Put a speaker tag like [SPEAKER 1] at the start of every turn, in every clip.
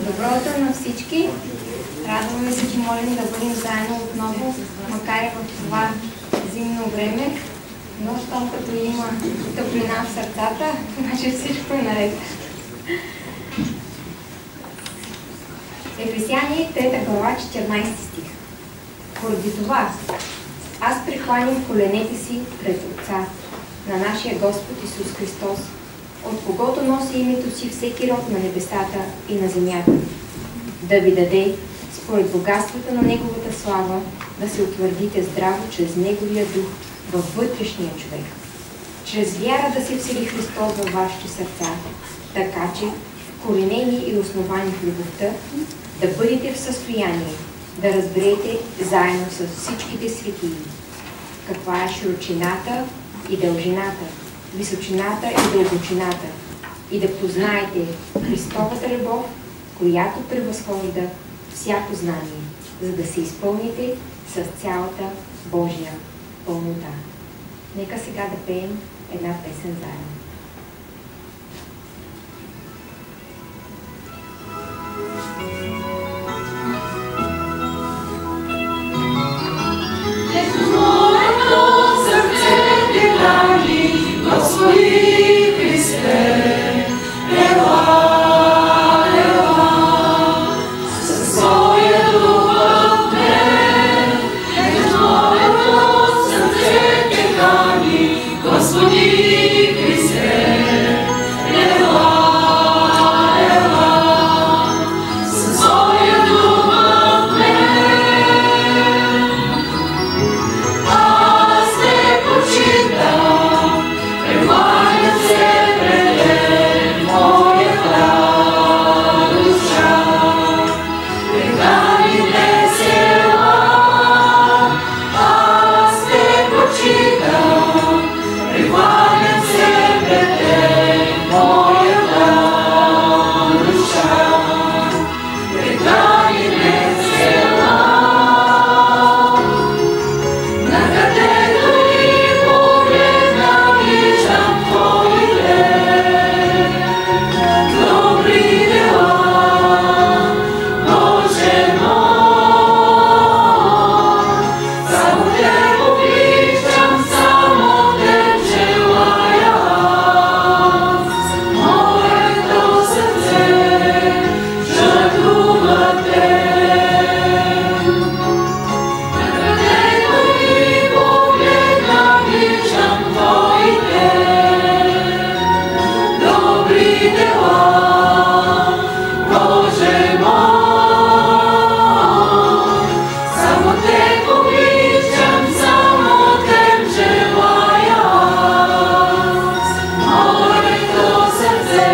[SPEAKER 1] Добро утро на всички! Радваме се, че можем да бъдем заедно отново, макар и в това зимно време, но щом като има топлина в сърцата, значи всичко е наред. Ефесяни 3 глава 14 стих. Поради това аз прекланям коленете си пред Отца на нашия Господ Исус Христос, от когото носи името си всеки род на небесата и на земята, да ви даде, според богатството на Неговата слава, да се утвърдите здраво чрез Неговия дух във вътрешния човек, чрез вяра да се всели Христос във вашите сърца, така че, коренени и основани в любовта, да бъдете в състояние да разберете заедно с всичките светии каква е широчината и дължината, височината и дълбочината, и да познаете Христовата любов, която превъзхожда всяко знание, за да се изпълните с цялата Божия пълнота. Нека сега да пеем една песен заедно.
[SPEAKER 2] Господи Христе, ела, ела, със своя дух в мен, ето моето сърце те кани, Господи Христе, ела, ела, със своя дух в мен. Аз те почитам, прекланям се пред теб, моята душа. Прекани днес ела, аз те почитам, прекланям се пред теб, моята душа. Прекани днес ела, на където ни погледна виждам Твоите добри дела, Боже мой. Само Те обичам, само Те желая аз. Моето сърце жадува Те. На където ни погледна виждам Твоите добри дела, Боже мой. Само Те обичам, само Те желая аз. Моето сърце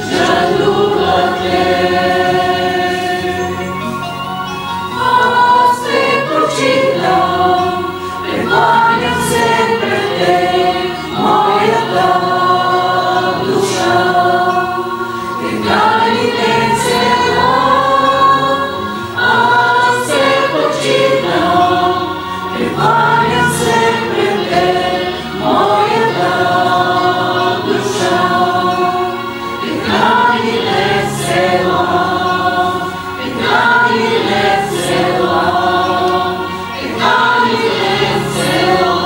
[SPEAKER 2] жадува Те. Аз те почитам, прекланям се пред Теб, моята душа. Прекани днес ела, аз те почитам, прекланям се пред Теб, моята душа. Прекани днес ела, прекани днес ела, прекани днес ела.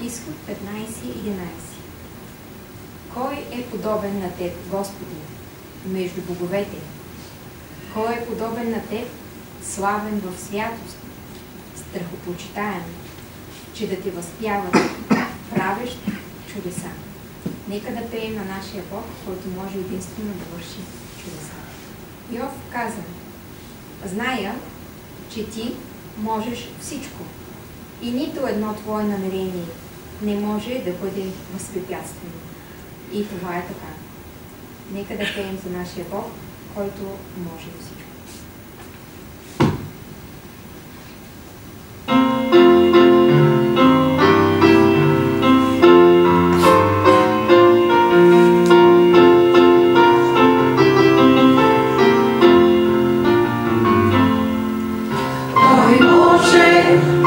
[SPEAKER 1] Изход 15:11. Кой е подобен на Теб, Господи, между боговете? Кой е подобен на Теб, славен в святост, страхопочитаем, че да Те възпяват, правещ чудеса? Нека да пеем на нашия Бог, който може единствено да върши чудеса. Йов каза: зная, че Ти можеш всичко и нито едно Твое намерение не може да бъде възпрепятствано. И това е така. Нека да пеем за нашия Бог, който може всичко.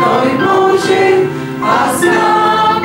[SPEAKER 2] Той може, аз знам.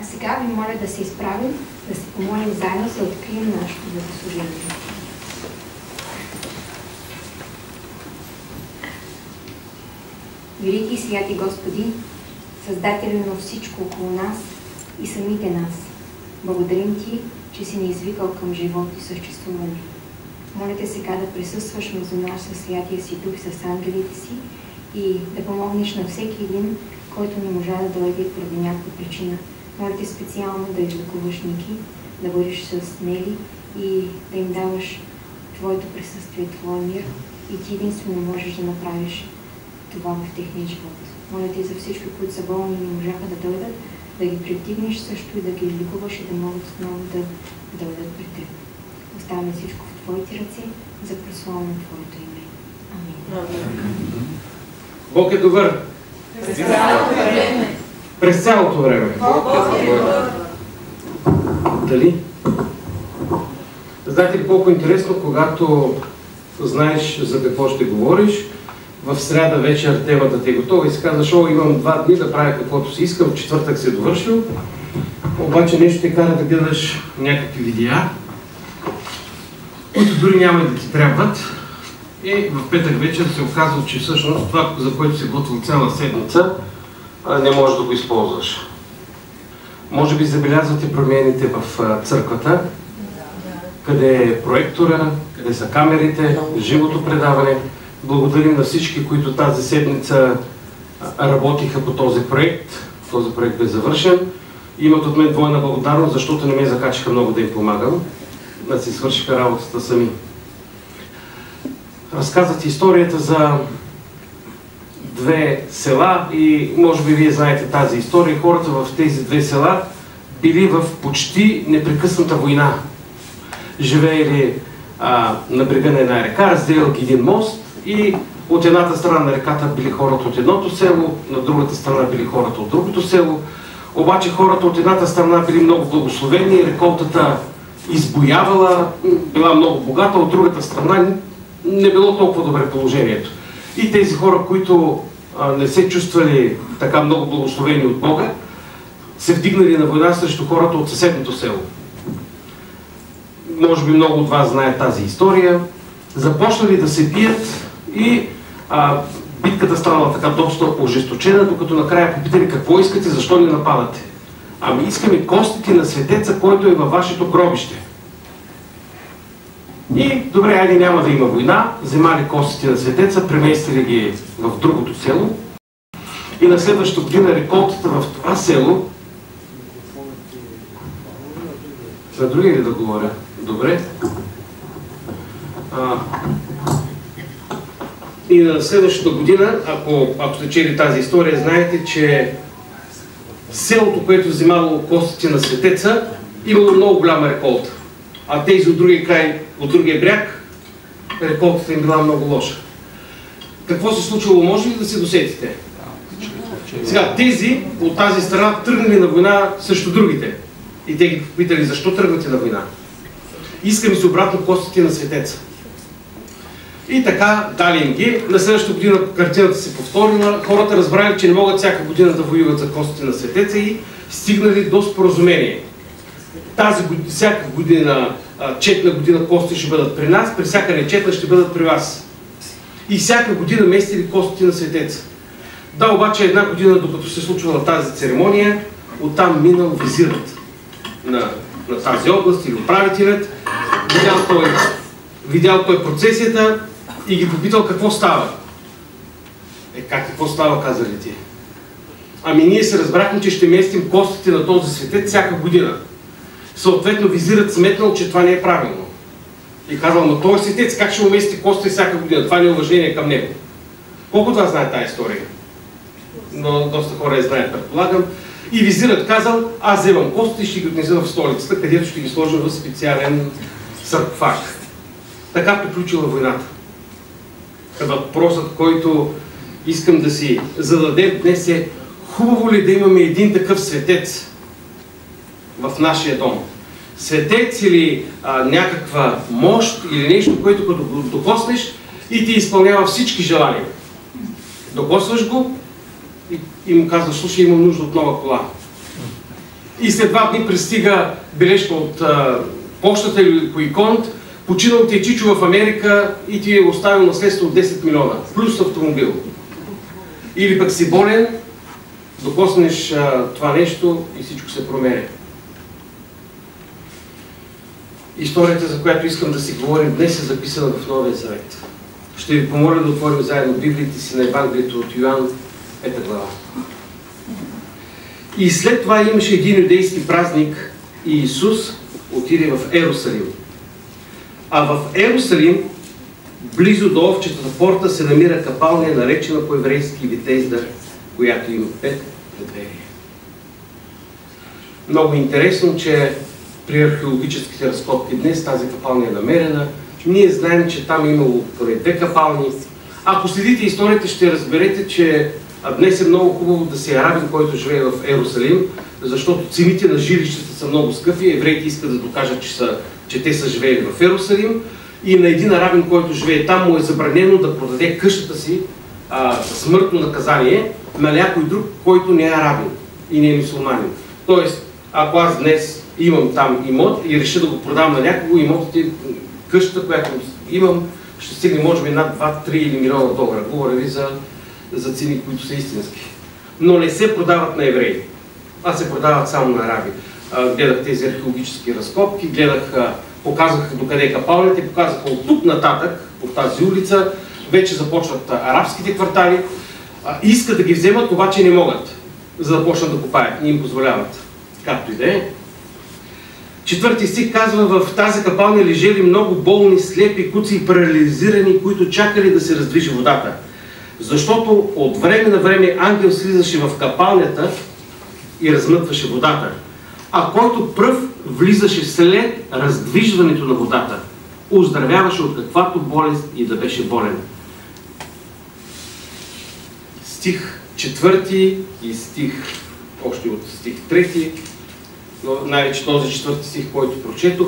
[SPEAKER 1] А сега ви моля да се изправим, да се помолим заедно, за да открием нашето богослужение. Велики и святи Господи, Създателю на всичко около нас и самите нас, благодарим Ти, че си ни извикал към живот и съществуване. Моля Те сега да присъстваш между нас със Святия си Дух, с ангелите си и да помогнеш на всеки един, който не можа да дойде поради някаква причина. Моля Те специално да излекуваш Ники, да бъдеш с Нели и да им даваш Твоето присъствие, Твоя мир и Ти единствено можеш да направиш това в техния живот. Моля Те за всички, които са болни и не можаха да дойдат, да ги притигнеш също и да ги излекуваш и да могат отново да дойдат при Теб. Оставяме всичко в Твоите ръце, за прослава на Твоето име. Амин.
[SPEAKER 3] Бог е добър. През цялото време. Дали? Знаете ли колко интересно, когато знаеш за какво ще говориш, в сряда вечер темата ти е готова и си казваш, имам 2 дни да правя каквото си искам, в четвъртък си е довършил, обаче нещо те кара да гледаш някакви видеа, които дори няма да ти трябват. И в петък вечер се оказва, че всъщност това, за което си готвил цяла седмица, не можеш да го използваш. Може би забелязвате промените в църквата, къде е проектора, къде са камерите, живото предаване. Благодарим на всички, които тази седмица работиха по този проект. Този проект бе завършен. Имат от мен двойна благодарност, защото не ме закачиха много да им помагам, да си свършиха работата сами. Разказвате историята за 2 села и може би вие знаете тази история. Хората в тези 2 села били в почти непрекъсната война. Живеели на брега на една река, разделял ги един мост и от едната страна на реката били хората от едното село, на другата страна били хората от другото село. Обаче хората от едната страна били много благословени, реколтата избоявала, била много богата, от другата страна не било толкова добре положението. И тези хора, които не се чувствали така много благословени от Бога, се вдигнали на война срещу хората от съседното село. Може би много от вас знаят тази история. Започнали да се бият и битката станала така доста ожесточена, докато накрая попитали какво искате, защо ни нападате. Ами искаме костите на светеца, който е във вашето гробище. И добре, айде няма да има война, вземали костите на светеца, преместили ги в другото село и на следващата година реколтата в това село. За други ли да говоря? Добре. И на следващата година, ако сте чели тази история, знаете, че селото, което взимало костите на светеца, имало много голяма реколта. А тези от другия край, от другия бряг, реколтата им била много лоша. Какво се случило, може ли да се досетите? Сега, тези от тази страна тръгнали на война срещу другите. И те ги попитали, защо тръгвате на война? Искаме си обратно костите на светеца. И така дали им ги. На следващата година картината се повторила. Хората разбрали, че не могат всяка година да воюват за костите на светеца и стигнали до споразумение. Всяка година, четна година костите ще бъдат при нас, при всяка нечетна ще бъдат при вас. И всяка година местили костите на светеца. Да, обаче една година, докато се случвала тази церемония, оттам минал визирът на тази област или управителят, видял той процесията и ги попитал какво става. Какво става, казали ти? Ами ние се разбрахме, че ще местим костите на този светец всяка година. Съответно визирът сметнал, че това не е правилно. И казал, но този светец как ще умести костите всяка година? Това не е уважение към него. Колко от вас знае тази история? Но доста хора я знаят, предполагам. И визирът казал, аз вземам костите и ще ги отнеса в столицата, където ще ги сложа в специален саркофаг. Така приключила войната. Въпросът, който искам да си зададем днес е, хубаво ли да имаме един такъв светец в нашия дом? Светец или някаква мощ или нещо, което като го докоснеш и ти изпълнява всички желания. Докосваш го и му казваш, слушай, имам нужда от нова кола. и след 2 дни пристига бележка от почтата или по иконт, починал ти е чичо в Америка и ти е оставил наследство от 10 милиона, плюс автомобил. Или пък си болен, докоснеш това нещо и всичко се променя. Историята, за която искам да си говорим днес, е записана в Новия Завет. Ще ви помоля да отворим заедно Библиите си на Евангелието от Йоан, 5 глава. И след това имаше един юдейски празник и Исус отиде в Ерусалим. А в Ерусалим, близо до овчетата порта, се намира капалня, наречена по-еврейски Витезда, която има 5 двери. Много интересно, че при археологическите разкопки днес тази капалня е намерена. Ние знаем, че там е имало поне 2 капални. Ако следите историята, ще разберете, че днес е много хубаво да си арабин, който живее в Ерусалим, защото цените на жилищата са много скъпи. Евреите искат да докажат, че те са живеели в Ерусалим. И на един арабин, който живее там, му е забранено да продаде къщата си смъртно наказание на някой друг, който не е арабин и не е мюсюлманин. Тоест, ако аз днес имам там имот и реша да го продам на някого, имотът, къщата, която имам, ще стигне може би над 2-3 или милиона долара. Говоря ви за цени, които са истински. Но не се продават на евреи, а се продават само на араби. Гледах тези археологически разкопки, показвах докъде е капалнята и показаха от тук нататък, от тази улица, вече започват арабските квартали. Искат да ги вземат, обаче не могат, за да почнат да копаят. Не им позволяват. Както и да е. 4 стих казва: в тази капалня лежели много болни, слепи, куци и парализирани, които чакали да се раздвижи водата. Защото от време на време ангел слизаше в капалнята и размътваше водата, а който пръв влизаше след раздвижването на водата, оздравяваше от каквато болест и да беше болен. Стих 4 и още от стих 3, но най-вече този 4 стих, който прочетох,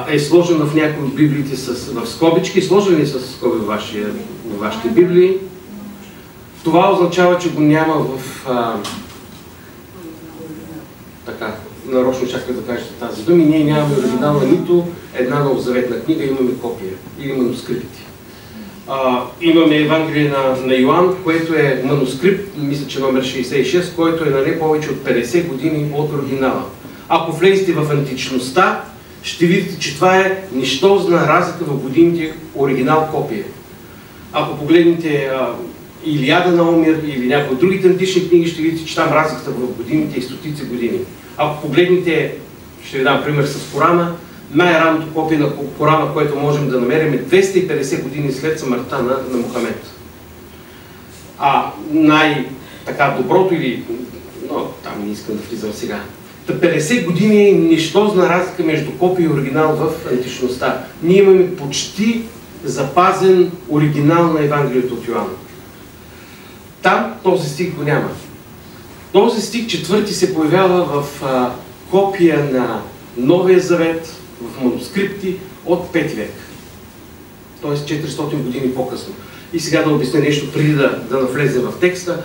[SPEAKER 3] е сложен в някои от библиите в скобички. Сложен ли с скоби в вашите библии? Това означава, че го няма в... така, нарочно чаках да кажете тази думи. Ние нямаме оригинална нито една новозаветна книга, имаме копия или манускрипти. Имаме Евангелие на Йоан, което е манускрипт, мисля, че номер 66, който е на не повече от 50 години от оригинала. Ако влезете в античността, ще видите, че това е нищожна разлика в годините оригинал-копия. Ако погледнете Илиада на Омир или някои от другите антични книги, ще видите, че там разликата в годините е стотици години. Ако погледнете, ще ви дам пример с Корана, най-ранното копие на Корана, което можем да намерим, е 250 години след смъртта на Мохамед. Най-така доброто или... но там не искам да влизам сега. 50 години е нищожна разлика между копия и оригинал в античността. Ние имаме почти запазен оригинал на Евангелието от Йоан. Там този стих го няма. Този стих 4 се появява в копия на Новия Завет, в манускрипти от 5 век. Тоест 400 години по-късно. И сега да обясня нещо преди да навлезе в текста.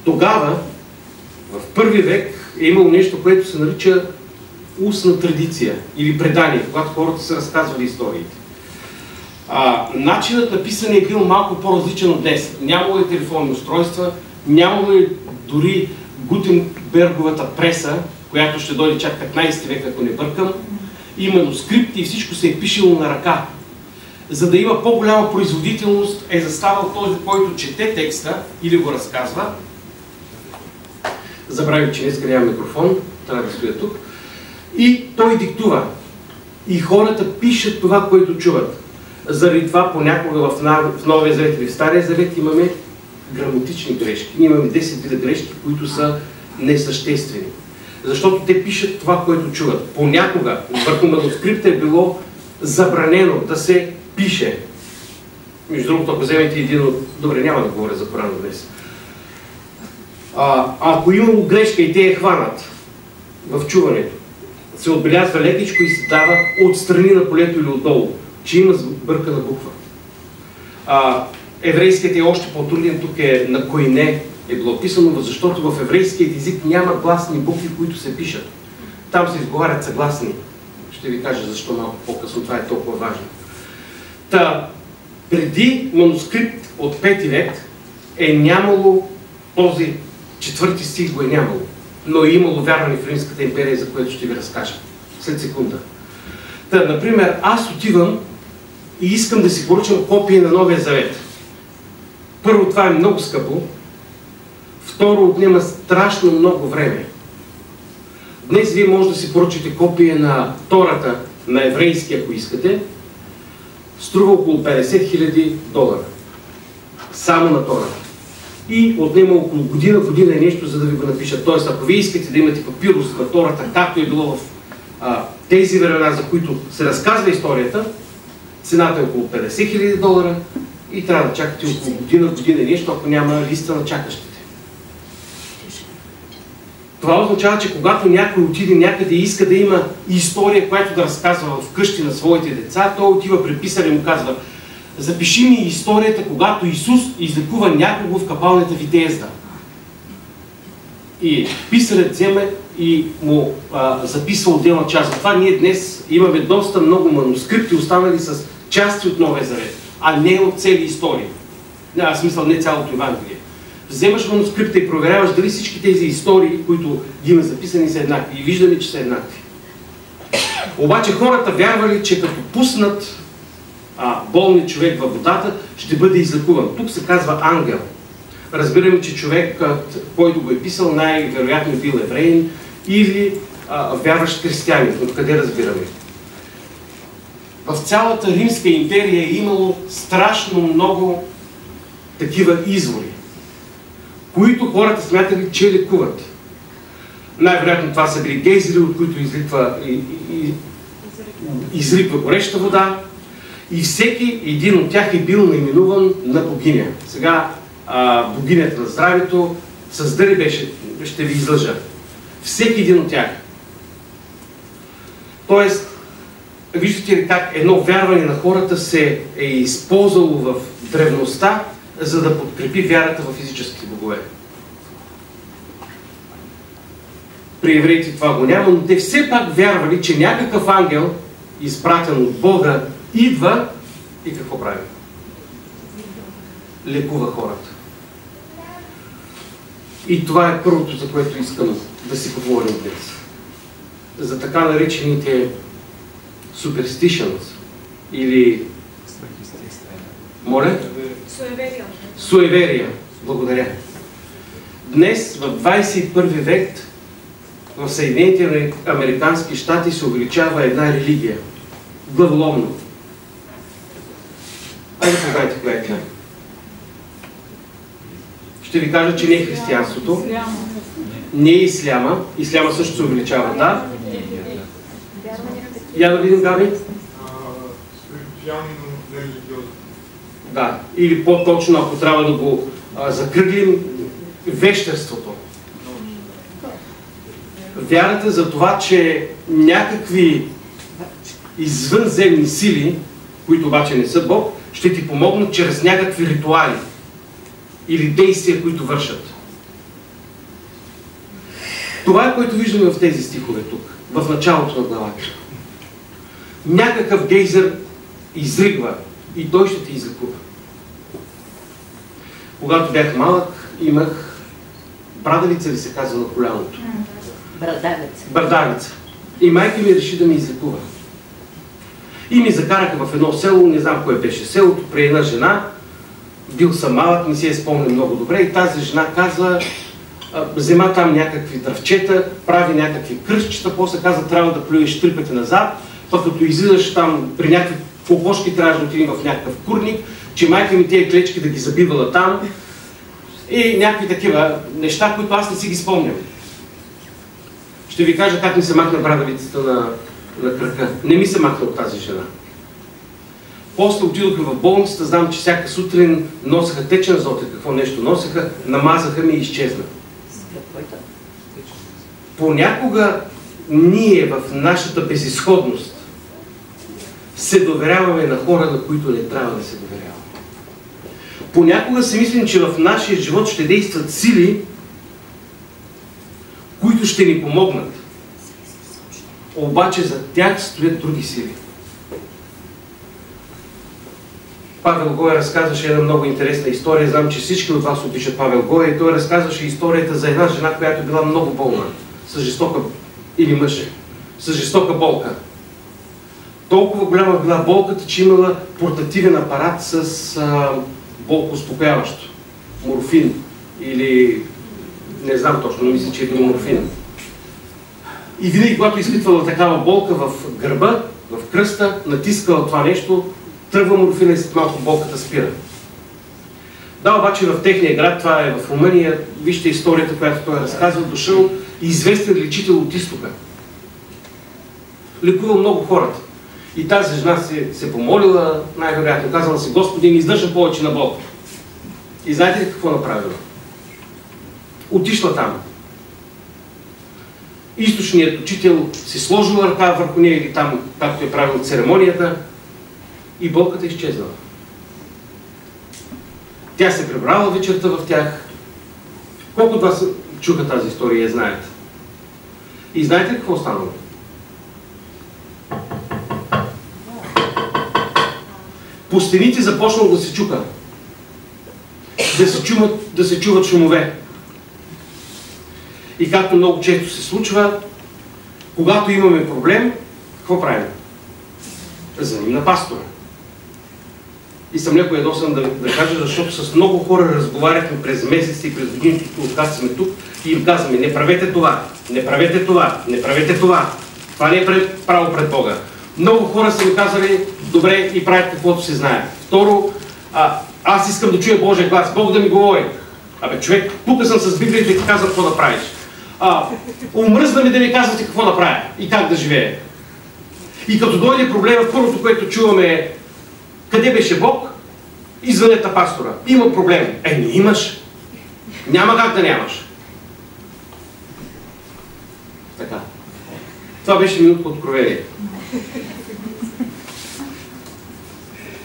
[SPEAKER 3] Тогава, в първи век, е имало нещо, което се нарича устна традиция или предание, когато хората са разказвали историите. Начинът на писане е бил малко по-различен от днес. Нямало е телефонни устройства, нямало е дори Гутенберговата преса, която ще дойде чак 15 век, ако не бъркам. И манускрипти и всичко се е пишело на ръка. За да има по-голяма производителност, е заставал този, който чете текста или го разказва. Забравих, че днес няма микрофон, трябва да стоя тук. И той диктува. И хората пишат това, което чуват. Заради това понякога в Новия Завет или в Стария Завет имаме грамотични грешки. Ние имаме 10 вида грешки, които са несъществени. Защото те пишат това, което чуват. Понякога върху манускрипта е било забранено да се пише. Между другото, ако вземете един от... Добре, няма да говоря за Корана днес. Ако имало грешка и те я хванат в чуването, се отбелязва лекичко и се дава отстрани на полето или отдолу, че има сбъркана буква. Еврейският е още по-труден, тук е на койне е било писано, защото в еврейският език няма гласни букви, които се пишат. Там се изговарят съгласни. Ще ви кажа защо малко по-късно, това е толкова важно. Та, преди манускрипт от 5 век е нямало този 4 стих го е нямало, но е имало вярване в Римската империя, за което ще ви разкажа след секунда. Та, например, аз отивам и искам да си поръчам копие на Новия Завет. Първо, това е много скъпо. Второ, отнема страшно много време. Днес вие може да си поръчате копие на Тората, на еврейски, ако искате. Струва около $50,000. Само на Тората. И отнема около година и нещо, за да ви го напишат. Тоест, ако вие искате да имате папирус на Тората, както е било в тези времена, за които се разказва историята, цената е около $50,000 и трябва да чакате около година и нещо, ако няма листа на чакащите. Това означава, че когато някой отиде някъде и иска да има история, която да разказва вкъщи на своите деца, той отива при писаря и му казва: запиши ми историята, когато Исус излекува някого в капалнята Витезда. И писарят вземе и му записва отделна част. Затова ние днес имаме доста много манускрипти, останали с части от Новия Завет, а не от цели истории. В смисъл, не цялото Евангелие. Вземаш манускрипта и проверяваш дали всички тези истории, които ги има записани, са еднакви. И виждаме, че са еднакви. Обаче хората вярвали, че като пуснат болни човек във водата, ще бъде излекуван. Тук се казва ангел. Разбираме, че човек, който го е писал, най-вероятно бил евреин или вярващ християнин. Откъде разбираме? В цялата Римска империя е имало страшно много такива извори, които хората смятали, че лекуват. Най-вероятно това са били гейзери, от които изриква гореща вода, и всеки един от тях е бил наименуван на богиня. Сега богинята на здравето с дъри беше, ще ви излъжа. Всеки един от тях. Тоест, виждате ли как едно вярване на хората се е използвало в древността, за да подкрепи вярата в физическите богове. При евреите това го няма, но те все пак вярвали, че някакъв ангел, изпратен от Бога, идва и какво прави? Лекува хората. И това е първото, за което искам да си поговорим днес. За така наречените superstitions или... Моля?
[SPEAKER 4] Суеверия.
[SPEAKER 3] Суеверия. Благодаря. Днес, в 21 век, в Съединените американски щати се увеличава една религия. Главоломно. Айде погледайте коя е тя. Ще ви кажа, че не е християнството. Не е исляма. Исляма също се увеличава, да. Я да видим, Габи.
[SPEAKER 5] Спиритуални, но не религиозни.
[SPEAKER 3] Да. Или по-точно, ако трябва да го закръглим, вещерството. Вярата за това, че някакви извънземни сили, които обаче не са Бог, ще ти помогнат чрез някакви ритуали или действия, които вършат. Това е, което виждаме в тези стихове тук, в началото на главата. Някакъв гейзер изригва и той ще те излекува. Когато бях малък, имах брадавица, ли се казва на коляното?
[SPEAKER 6] Брадавица.
[SPEAKER 3] Брадавица. И майка ми реши да ми излекува. И ми закараха в едно село, не знам кое беше селото, при една жена. Бил съм малък, не си я спомням много добре, и тази жена казва, взема там някакви дръвчета, прави някакви кръстчета, после казва, трябва да плюеш 3 пъти назад, пък като излизаш там при някакви кокошки, трябва да отидем в някакъв курник, че майка ми тези клечки да ги забивала там и някакви такива неща, които аз не си ги спомням. Ще ви кажа как ми се махна брадавицата на крака. Не ми се махна от тази жена. После отидохме в болницата, знам, че всяка сутрин носеха течен азот, какво нещо носеха, намазаха ми и изчезна. Понякога ние в нашата безизходност се доверяваме на хора, на които не трябва да се доверяваме. Понякога си мислим, че в нашия живот ще действат сили, които ще ни помогнат. Обаче за тях стоят други сили. Павел Гоя разказваше една много интересна история. Знам, че всички от вас обичат Павел Гоя, и той разказваше историята за една жена, която била много болна, с жестока, или мъж, с жестока болка. Толкова голяма била болката, че имала портативен апарат с болкоуспокояващо. Морфин. Или не знам точно, но мисля, че е бил морфин. И винаги, когато изпитвала такава болка в гърба, в кръста, натискала това нещо, тръгва морфина и след малко болката спира. Да, обаче в техния град, това е в Румъния, вижте историята, която той разказва, дошъл известен лечител от изтока. Лекувал много хората. И тази жена се помолила, най-вероятно казала си: Господи, не издържам повече на болка. И знаете ли какво направила? Отишла там. Източният учител си сложил ръка върху нея, или там, както е правил церемонията, и болката изчезнала. Тя се прибрала вечерта в тях. Колко от вас чуха тази история, знаете? И знаете ли какво станало? По стените започнало да се чука. Да се чуват шумове. И както много често се случва, когато имаме проблем, какво правим? Звъним на пастора. И съм леко ядосан да кажа, защото с много хора разговаряхме през месеци и през годините, откакто сме тук, и им казваме: не правете това, не правете това, не правете това. Това не е право пред Бога. Много хора са ми казали: добре, и правят каквото се знае. Второ, аз искам да чуя Божия глас, Бог да ми говори. Абе, човек, тук съм с Библията и ти казвам какво да правиш. Омръзна ми да ми казвате какво да правя и как да живея. И като дойде проблема, първото, което чуваме е: къде беше Бог? И звънят на пастора. Има проблем. Не имаш. Няма как да нямаш. Така. Това беше минутка откровение.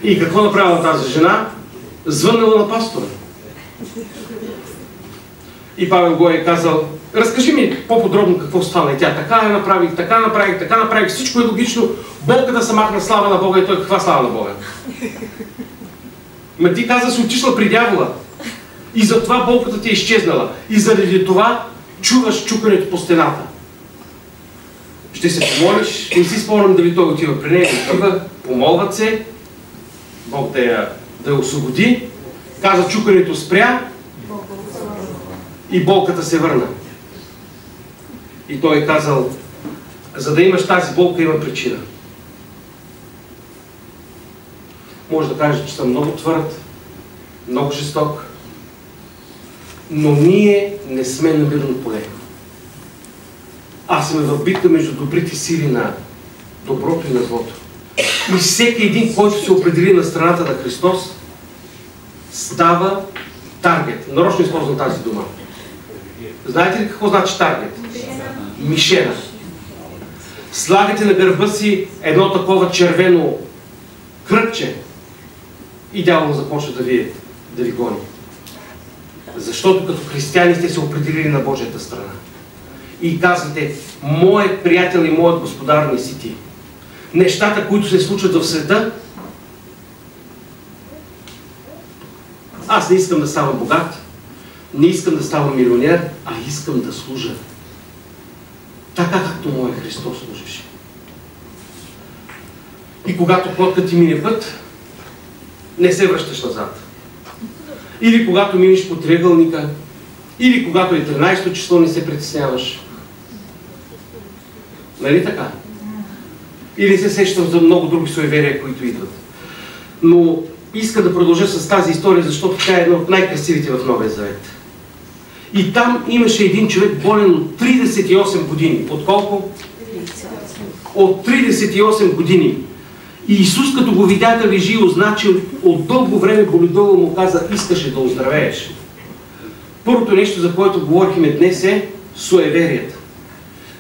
[SPEAKER 3] И какво направила тази жена? Звъннала на пастора. И Павел го е казал: разкажи ми по-подробно какво стана. И тя: така направих, така направих, така направих. Всичко е логично. Болката се махна, слава на Бога. И той: каква слава на Бога? Ма ти каза, си отишла при дявола. И затова болката ти е изчезнала. И заради това чуваш чукането по стената. Ще се помолиш. Не си спомням дали той отива при нея. Отива, помолват се. Бог да я освободи. Каза: чукането спря. И болката се върна. И той е казал: за да имаш тази болка, има причина. Може да кажеш, че съм много твърд, много жесток, но ние не сме на мирно поле. Аз сме в битка между добрите сили на доброто и на злото. И всеки един, който се определи на страната на Христос, става таргет. Нарочно използвам тази дума. Знаете ли какво значи таргет? Мишена. Слагате на гърба си едно такова червено кръгче и дявол започва да ви гони. Защото като християни сте се определили на Божията страна. И казвате: моят приятел и моят господар не си ти. Нещата, които се случват в света, аз не искам да ставам богат, не искам да ставам милионер, а искам да служа. Така както моят Христос служеше. И когато котката ти мине път, не се връщаш назад. Или когато минеш по триъгълника, или когато е 13-то число, не се притесняваш. Нали така? Или се сещам за много други суеверия, които идват. Но иска да продължа с тази история, защото тя е една от най-красивите в Новия Завет. И там имаше един човек болен от 38 години. От колко? От 38 години. И Исус, като го видя да лежи, означил от дълго време боледувал, му каза: искаше да оздравееш. Първото нещо, за което говорихме днес, е суеверията.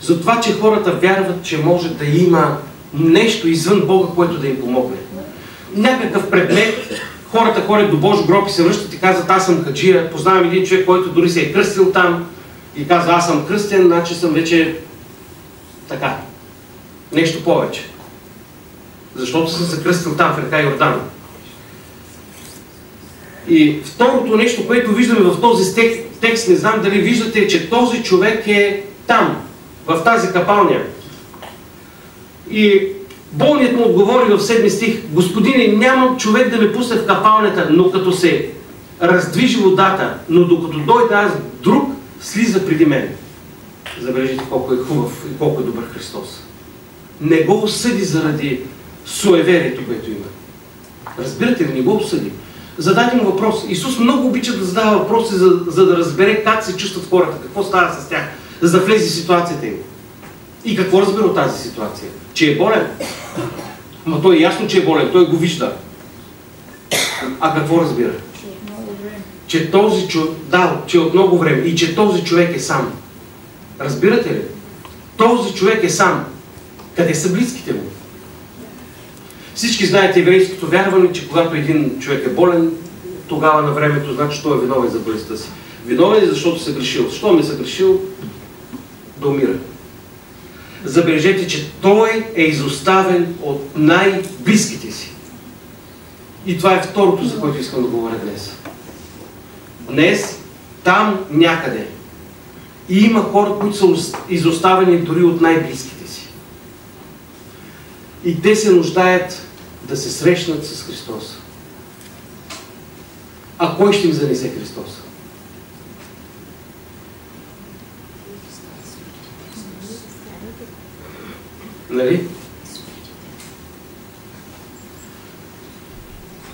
[SPEAKER 3] За това, че хората вярват, че може да има нещо извън Бога, което да им помогне. Някакъв предмет, хората ходят до Божи гроб и се връщат и казват, аз съм хаджия. Познавам един човек, който дори се е кръстил там и казва, аз съм кръстен, значи съм вече така. Нещо повече. Защото съм се кръстил там в река Йордан. И второто нещо, което виждаме в този текст, не знам дали виждате, че този човек е там, в тази капалня. И болният му отговори в 7 стих, Господине, нямам човек да ме пусне в капалнята, но като се раздвижи водата, но докато дойде аз, друг слиза преди мен. Забележите колко е хубав и колко е добър Христос. Не го осъди заради суеверието, което има. Разбирате ли, не го осъди. Задайте му въпрос. Исус много обича да задава въпроси, за да разбере как се чувстват хората, какво става с тях, за да влезе в ситуацията им. И какво разбира от тази ситуация? Че е болен. Ма той е ясно, че е болен, той го вижда. А какво разбира? Че този човек, да, че от много време и че този човек е сам. Разбирате ли? Този човек е сам. Къде са близките му? Всички знаете еврейското вярване, че когато един човек е болен, тогава на времето, значи той е виновен за болестта си. Виновен е, защото се грешил. Защо ме се грешил? Да умира. Забележете, че той е изоставен от най-близките си. И това е второто, за което искам да говоря днес. Днес, там някъде, и има хора, които са изоставени дори от най-близките си. И те се нуждаят да се срещнат с Христос. А кой ще им занесе Христос? Нали?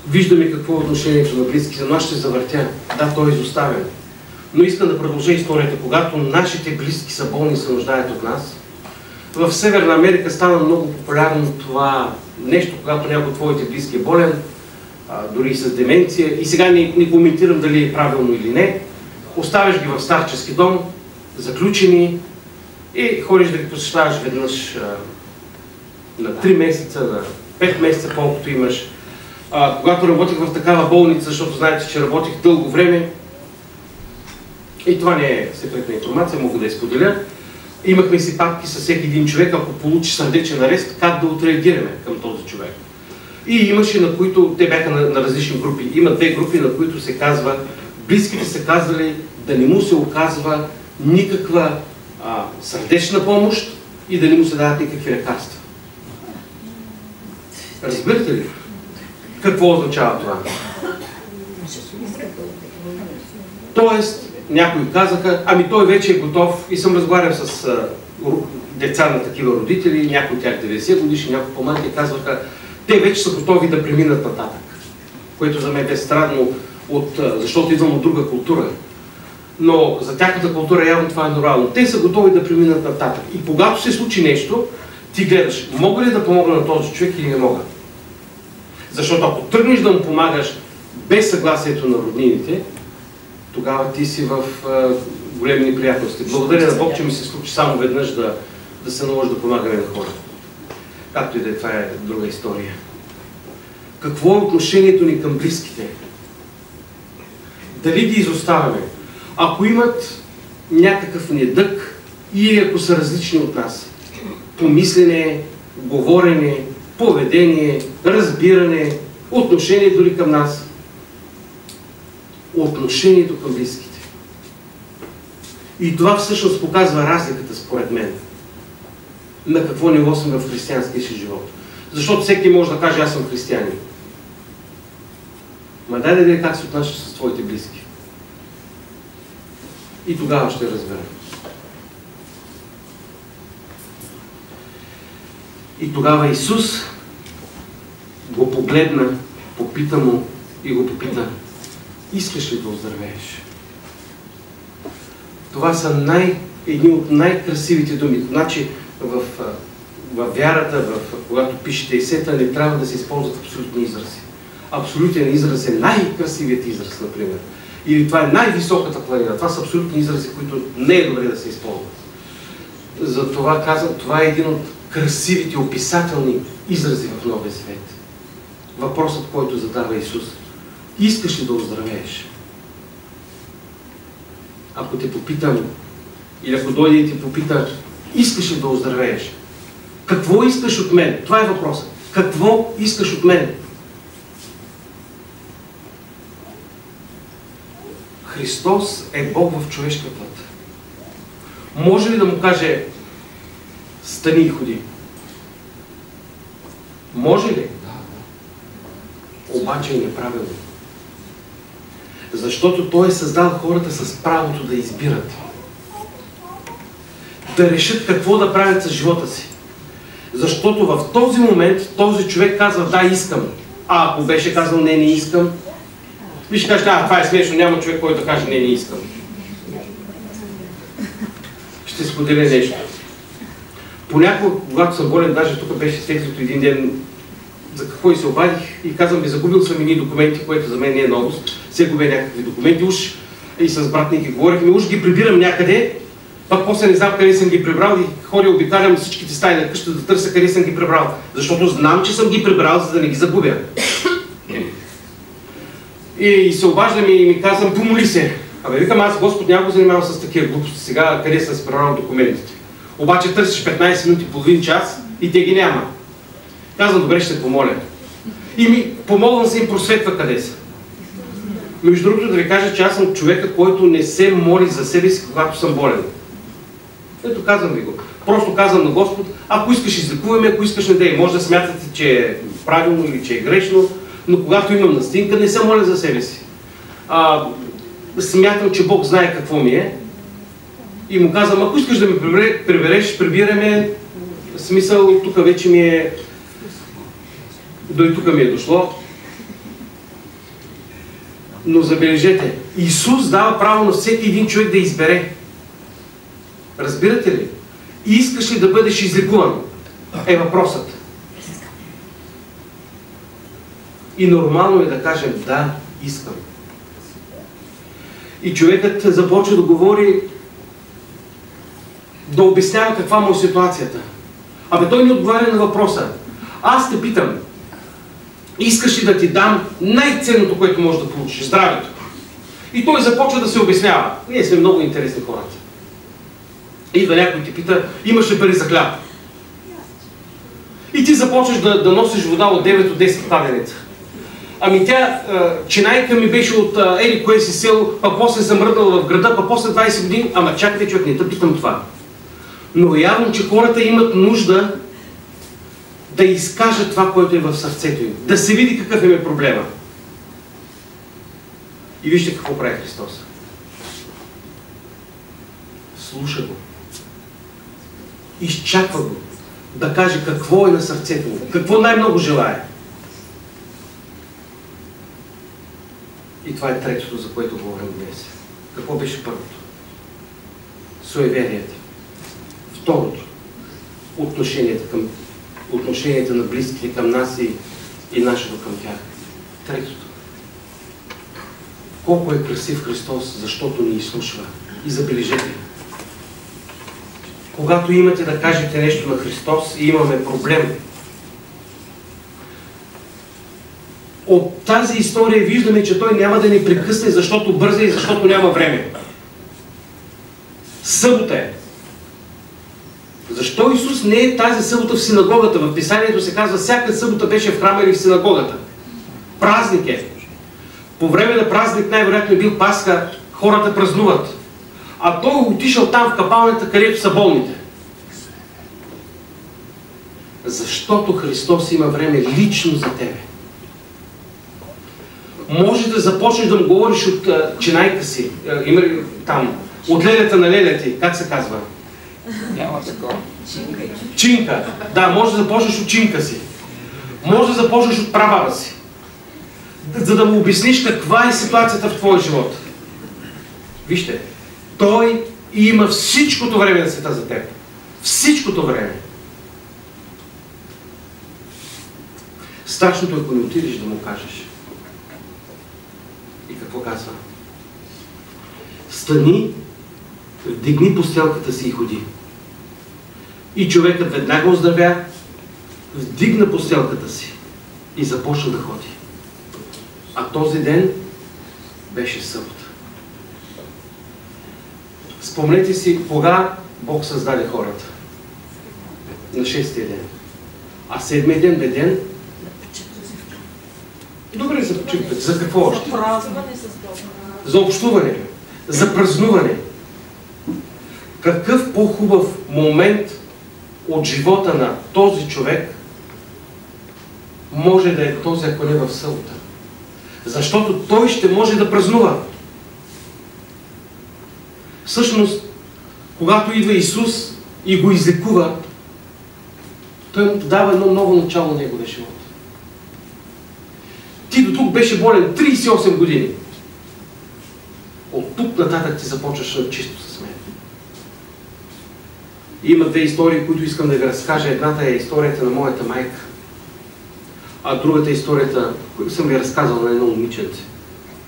[SPEAKER 3] Виждаме какво е отношението на близките, но аз ще завъртя. Да, той е изоставен. Но искам да продължа историята. Когато нашите близки са болни и се нуждаят от нас, в Северна Америка стана много популярно това нещо, когато някой от твоите близки е болен, дори с деменция. И сега не коментирам дали е правилно или не. Оставяш ги в старчески дом, заключени и ходиш да ги посещаваш веднъж на 3 месеца, на 5 месеца, колкото имаш. Когато работих в такава болница, защото знаете, че работих дълго време, и това не е секретна информация, мога да я споделя, имахме си папки с всеки един човек, ако получи сърдечен арест, как да отреагираме към този човек. И имаше, на които, те бяха на различни групи, има 2 групи, на които се казва, близките са казали да не му се оказва никаква сърдечна помощ и да не му се дават никакви лекарства. Разбирате ли? Какво означава това? Тоест, някои казаха, ами той вече е готов, и съм разговарял с деца на такива родители, някои от тях 90 годишни, някои по-малки, казваха, те вече са готови да преминат нататък. Което за мен е странно, защото идвам от друга култура. Но за тяхната култура явно това е нормално. Те са готови да преминат нататък. И когато се случи нещо, ти гледаш, мога ли да помогна на този човек или не мога? Защото ако тръгнеш да му помагаш без съгласието на роднините, тогава ти си в големи неприятности. Благодаря на Бог, че ми се случи само веднъж да се наложи да помагаме на хора. Както и да е, това е друга история. Какво е отношението ни към близките? Дали ги изоставяме? Ако имат някакъв недъг или ако са различни от нас, помислене, говорене, поведение, разбиране, отношение дори към нас, отношението към близките. И това всъщност показва разликата, според мен, на какво ниво сме в християнския си живот. Защото всеки може да каже, аз съм християнин. Ма дай да видя как се отнасяш с твоите близки. И тогава ще разберем. И тогава Исус го погледна, попита му и го попита, искаш ли да оздравееш? Това са едни от най-красивите думи. Значи в вярата, когато пишете есета, не трябва да се използват абсолютни изрази. Абсолютен израз е най-красивият израз, например. Или това е най-високата планина. Това са абсолютни изрази, които не е добре да се използват. Затова казвам, това е един от красивите описателни изрази в Новия свет. Въпросът, който задава Исус. искаш ли да оздравееш? Ако те попитам, или ако дойде и те попита, искаш ли да оздравееш? Какво искаш от мен? Това е въпросът. Какво искаш от мен? Христос е Бог в човешка плът. Може ли да му каже, стани и ходи? Може ли? Обаче е неправилно. Защото Той е създал хората с правото да избират. Да решат какво да правят с живота си. Защото в този момент този човек казва, да, искам. А ако беше казал, не искам, ви ще кажете, това е смешно, няма човек, който да каже, не искам. Ще споделя нещо. Понякога, когато съм болен, даже тук беше светлито един ден, за какво и се обадих и казвам ви, загубил съм едни документи, което за мен не е новост. Все губя някакви документи, уж и с брат Ники говорихме, уж ги прибирам някъде, пак после не знам къде съм ги прибрал и ходя, обикалям всичките стаи на къща да търся къде съм ги прибрал. Защото знам, че съм ги прибрал, за да не ги загубя. И се обаждам и ми казвам, помоли се. Абе, викам, аз Господ няма го занимавам с такива глупости. Сега къде съм си прибрал документите? Обаче търсиш 15 минути, половин час и те ги няма. Казвам, добре, ще се помоля. И ми помолвам се им просветва къде са. Между другото да ви кажа, че аз съм човека, който не се моли за себе си, когато съм болен. Ето казвам ви го. Просто казвам на Господ, ако искаш излекуваме, ако искаш не дей. Може да смятате, че е правилно или че е грешно, но когато имам настинка, не се моля за себе си. Смятам, че Бог знае какво ми е. И му казвам, ако искаш да ме прибереш, прибираме. Смисъл, тук вече ми е... Дой тук ми е дошло. Но забележете, Исус дава право на всеки един човек да избере. Разбирате ли? Искаш ли да бъдеш излекуван? Е въпросът. И нормално е да кажем, да, искам. И човекът започва да говори, да обяснява каква му е ситуацията. Абе той не отговаря на въпроса. Аз те питам, искаш ли да ти дам най-ценното, което можеш да получиш, здравето? И той започва да се обяснява. Ние сме много интересни хората. Идва някой и ти пита, имаш ли пари за хляб? И ти започваш да носиш вода от 9 до 10 кладенеца. Ами тя, чинайка ми беше от еди кое си село, па после замръднала в града, па после 20 години, ама чакайте човек, не те питам това. Но явно, че хората имат нужда да изкажат това, което е в сърцето им. Да се види какъв е проблема. И вижте какво прави Христос. Слуша го. Изчаква го. Да каже какво е на сърцето му. Какво най-много желае. И това е третото, за което говорим днес. Какво беше първото? Суеверията. Второто. Отношенията на близките към нас и нашето към тях. Третото. Колко е красив Христос, защото ни изслушва. И забележете. Когато имате да кажете нещо на Христос и имаме проблем, от тази история виждаме, че Той няма да ни прекъсне, защото бърза и защото няма време. Събота е. Защо Исус не е тази събота в синагогата? В Писанието се казва, всяка събота беше в храма или в синагогата. Празник е. По време на празник най-вероятно е бил Пасха, хората празнуват. А Той отишъл там в капалнята, където са болните. Защото Христос има време лично за тебе. Може да започнеш да му говориш от чинайка си. Има ли там? От лелята на леля ти. Как се казва?
[SPEAKER 6] Няма такова.
[SPEAKER 3] Чинка. Да, може да започнеш от чинка си. Може да започнеш от прабаба си. За да му обясниш каква е ситуацията в твоя живот. Вижте, Той има всичкото време на света за теб. Всичкото време. Страшното е, ако не отидеш да му кажеш. И какво казва? Стани, вдигни постелката си и ходи. И човекът веднага оздравя, вдигна постелката си и започна да ходи. А този ден беше събота. Спомнете си кога Бог създаде хората. На 6-тия ден. А 7-тия ден бе ден. Добре, за почивка. За какво още? За общуване. За празнуване. Какъв по-хубав момент от живота на този човек може да е този, ако не в събота? Защото той ще може да празнува. Всъщност, когато идва Исус и го излекува, той му дава едно ново начало на неговия живот. Ти до тук беше болен 38 години. От тук нататък ти започваш чисто с мен. Има две истории, които искам да ви разкажа. Едната е историята на моята майка. А другата е историята, която съм ви разказал на едно момиченце.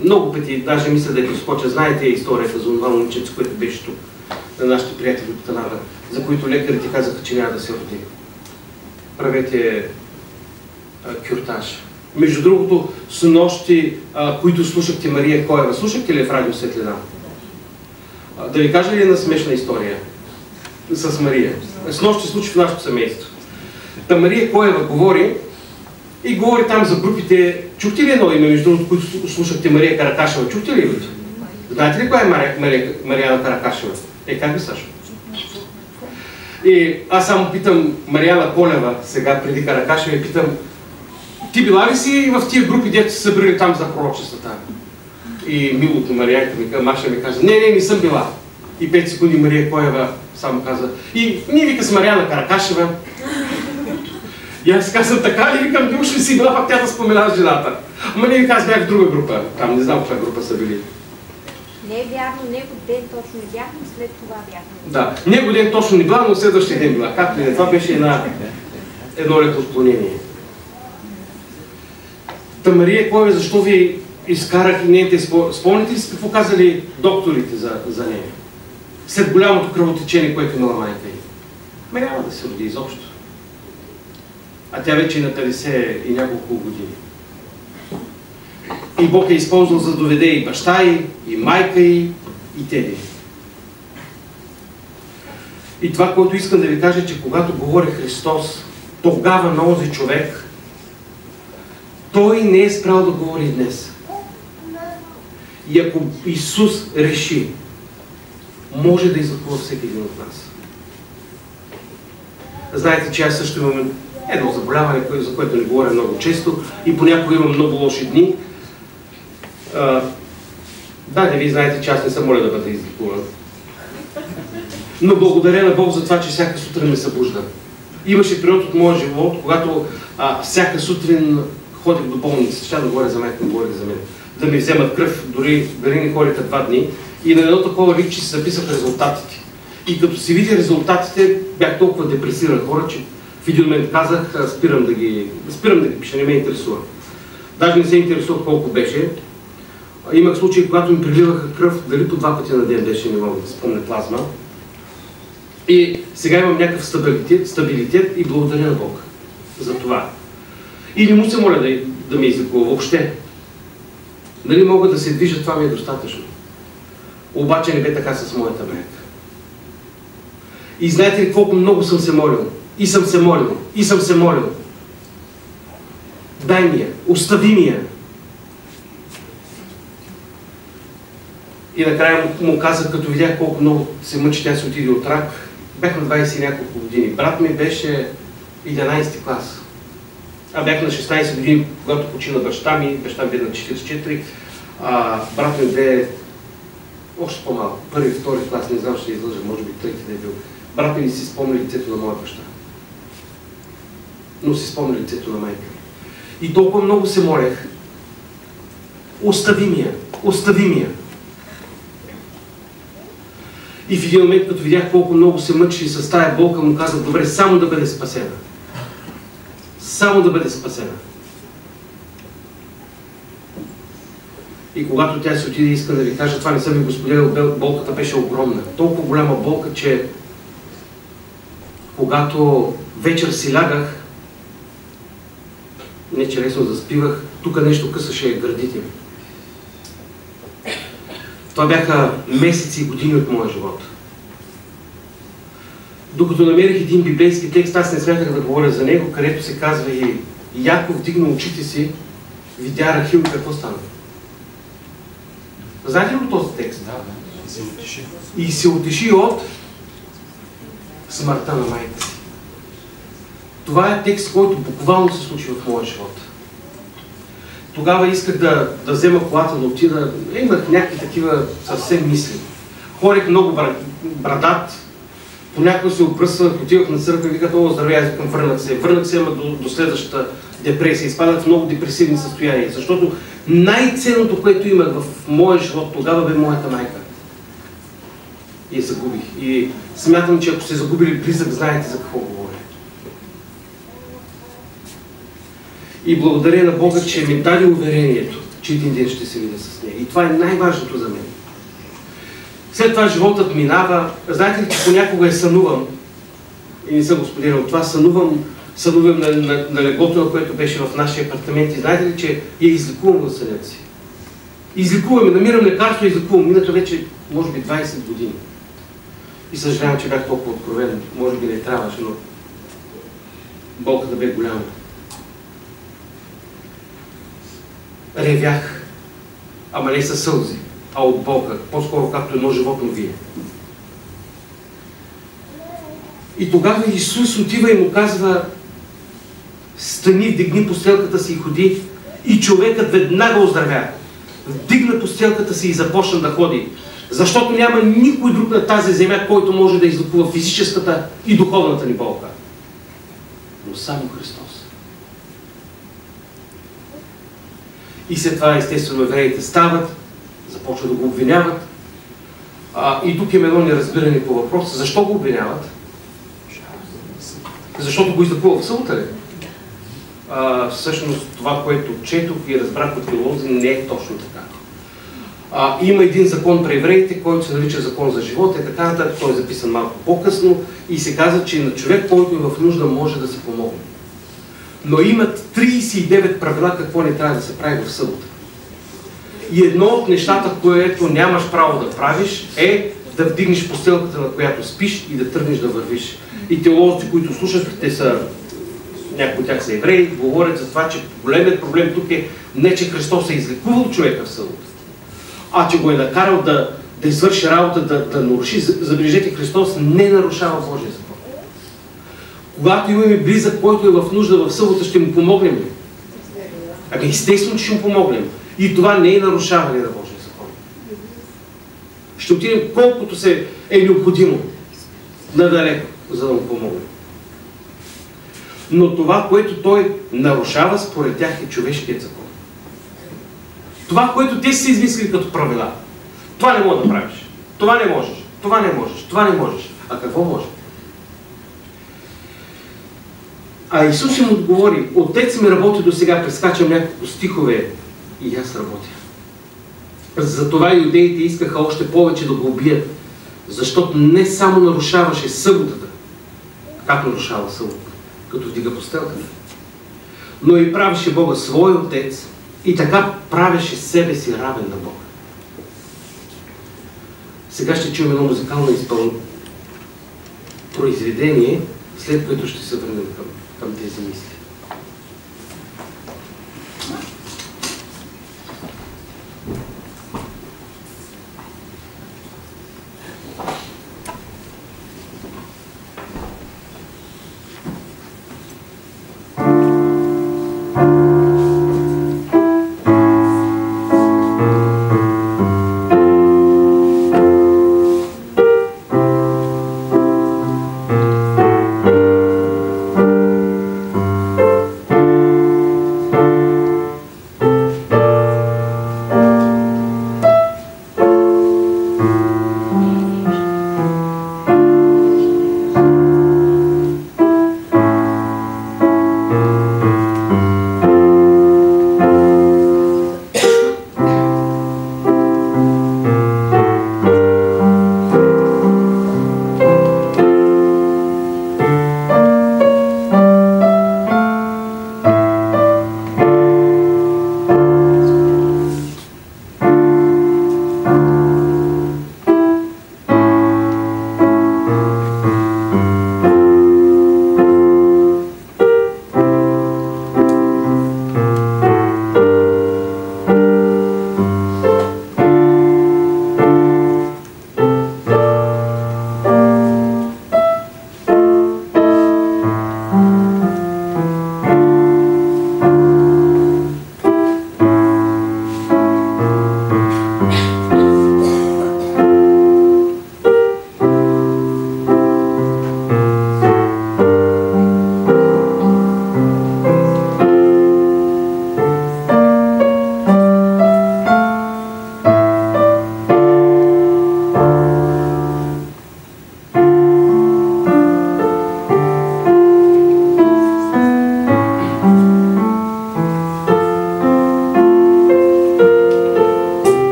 [SPEAKER 3] Много пъти, даже мисля да я доскоча. Знаете историята за това момиченце, което беше тук, на нашите приятели от Канада, за които лекарите казаха, че няма да се роди. Правете кюртаж. Между другото, с нощи, които слушахте Мария Коева, слушахте ли в Радио Светлина? Да ви кажа ли една смешна история с Мария? С нощи случи в нашето семейство. Та Мария Коева говори и говори там за групите. Чухте ли едно име, между другото, които слушахте Мария Каракашева? Чухте ли името? Знаете ли коя е Мариана Каракашева? Как ви, Сашо? И аз само питам Мариана Колева, сега преди Каракашева, и питам: ти била ли си в тия групи, дето се събрали там за пророчествата? И милото Марианка Маша ми каза: не съм била. И 5 секунди Мария Коева само каза: и ние вика с Мариана Каракашева. И аз казвам: така ли? Викам: не уж ли си била, пак тя да спомена с жената. Ама не ви казвам, бях в друга група. Там не знам каква група са били.
[SPEAKER 1] Не е вярно, него ден точно не бяхме, след това бяхме.
[SPEAKER 3] Да, него ден точно не била, но следващия ден била. Както и не, това беше едно леко отклонение. Та Мария Коева, защо ви изкарах и нейните спомните ли си какво казали докторите за нея? След голямото кръвотечение, което имала майка й. Няма да се роди изобщо. А тя вече е на 50 и няколко години. И Бог е използвал за да доведе и баща й, и майка й, и теди. И това, което искам да ви кажа, че когато говори Христос, тогава на този човек, той не е спрял да говори днес. И ако Исус реши, може да излекува всеки един от нас. Знаете, че аз също имам едно заболяване, за което не говоря много често, и понякога имам много лоши дни. Да, вие знаете, че аз не съм моля да бъда излекуван. Но благодаря на Бог за това, че всяка сутрин ме събужда. Имаше период от моя живот, когато всяка сутрин ходих до болница. Ще да говоря за майка, не говоря за мен. Да ми вземат кръв, дори не ходиха 2 дни. И на едно такова лик, че се записах резултатите. И като си видя резултатите, бях толкова депресиран хора, че в един момент казах: спирам да ги пиша, не ме интересува. Даже не се интересувах колко беше. Имах случаи, когато ми приливаха кръв, дали по 2 пъти на ден беше, не мога да спомня, плазма. И сега имам някакъв стабилитет и благодаря на Бог за това. И не му се моля да ме излекува въобще. Нали мога да се движа, това ми е достатъчно. Обаче не бе така с моята майка. И знаете ли колко много съм се молил? И съм се молил. И съм се молил. Дай ми я, остави ми я. И накрая му казах, като видях колко много се мъчи, тя се отиде от рак. Бях на 20 и няколко години. Брат ми беше 11 клас. А бях на 16 години, когато почина баща ми. Баща ми бе на 44. Брат ми бе още по-малко. 1-2 клас, не знам, ще излъжа, може би 3 да е бил. Брат ми не си спомня лицето на моя баща. Но си спомня лицето на майка ми. И толкова много се молех. Остави ми я, остави ми я. И в един момент, като видях колко много се мъчи с тая болка, му казах: добре, само да бъде спасена. Само да бъде спасена. И когато тя се отиде, искам да ви кажа, това не съм ви го споделил, болката беше огромна. Толкова голяма болка, че когато вечер си лягах, Не, че лесно заспивах. Тук нещо късаше гърдите ми. Това бяха месеци и години от моя живот. Докато намерих един библейски текст, аз не смятах да говоря за него, където се казва и Яков вдигна очите си, видя Рахил, какво стана. Знаете ли този текст?
[SPEAKER 6] Да.
[SPEAKER 3] И се утеши от смъртта на майка си. Това е текст, който буквално се случи в моя живот. Тогава исках да взема колата, да отида. Имах някакви такива съвсем мисли. Ходех много брадат, понякога се опръсвах, отивах на църква и виках: "О, здравей", аз викам, върнах се. Върнах се, ама до следващата депресия. Изпадах в много депресивни състояния, защото най-ценното, което имах в моя живот тогава, бе моята майка. И я загубих. И смятам, че ако сте загубили близък, знаете за какво говоря. И благодаря на Бога, че ми даде уверението, че един ден ще се видя с нея. И това е най-важното за мен. След това животът минава. Знаете ли, че понякога сънувам, и не съм го споделял това, сънувам на леглото, на което беше в нашия апартамент, и знаете ли, че я излекувам в сънята си. Излекувам, намирам лекарство и излекувам. Минаха вече, може би, 20 години. И съжалявам, че бях толкова откровен. Може би не трябваше, но болката бе голяма. Ревях, ама не със сълзи, а от болка, по-скоро както едно животно вие. И тогава Исус отива и му казва: "Стани, вдигни постелката си и ходи." И човекът веднага оздравя. Вдигна постелката си и започна да ходи. Защото няма никой друг на тази земя, който може да излекува физическата и духовната ни болка. Но само Христос. И след това, естествено, евреите стават, започват да го обвиняват. И тук има едно неразбиране по въпроса. Защо го обвиняват? Защото го излекува в събота ли? Всъщност това, което четох и разбрах от теолози, не е точно така. Има един закон при евреите, който се нарича закон за живота и така нататък. Той е записан малко по-късно и се казва, че на човек, който е в нужда, може да се помогне. Но имат 39 правила какво не трябва да се прави в събота. И едно от нещата, което нямаш право да правиш, е да вдигнеш постелката, на която спиш, и да тръгнеш да вървиш. И теолозите, които слушат, те са, някои от тях са евреи, говорят за това, че големият проблем тук е не, че Христос е излекувал човека в събота, а че го е накарал да извърши работа, да наруши. Забележете, Христос не нарушава Божия закон. Когато имаме близък, който е в нужда в събота, ще му помогнем ли? Ами естествено, че ще му помогнем. И това не е нарушаване на Божия закон. Ще отидем колкото се е необходимо надалеко, за да му помогнем. Но това, което той нарушава, според тях, е човешкият закон. Това, което те си измислили като правила. Това не можеш да правиш. Това не можеш. Това не можеш. Това не можеш. А какво може? Исус им отговори: "Отец ми работи до сега", прескачам няколко стихове, и аз работя. Затова юдеите искаха още повече да го убият, защото не само нарушаваше съботата, как нарушава съботата, като вдига постелката, но и правеше Бога свой отец и така правеше себе си равен на Бога. Сега ще чуем едно музикално произведение, след което ще се върнем към тези мисли.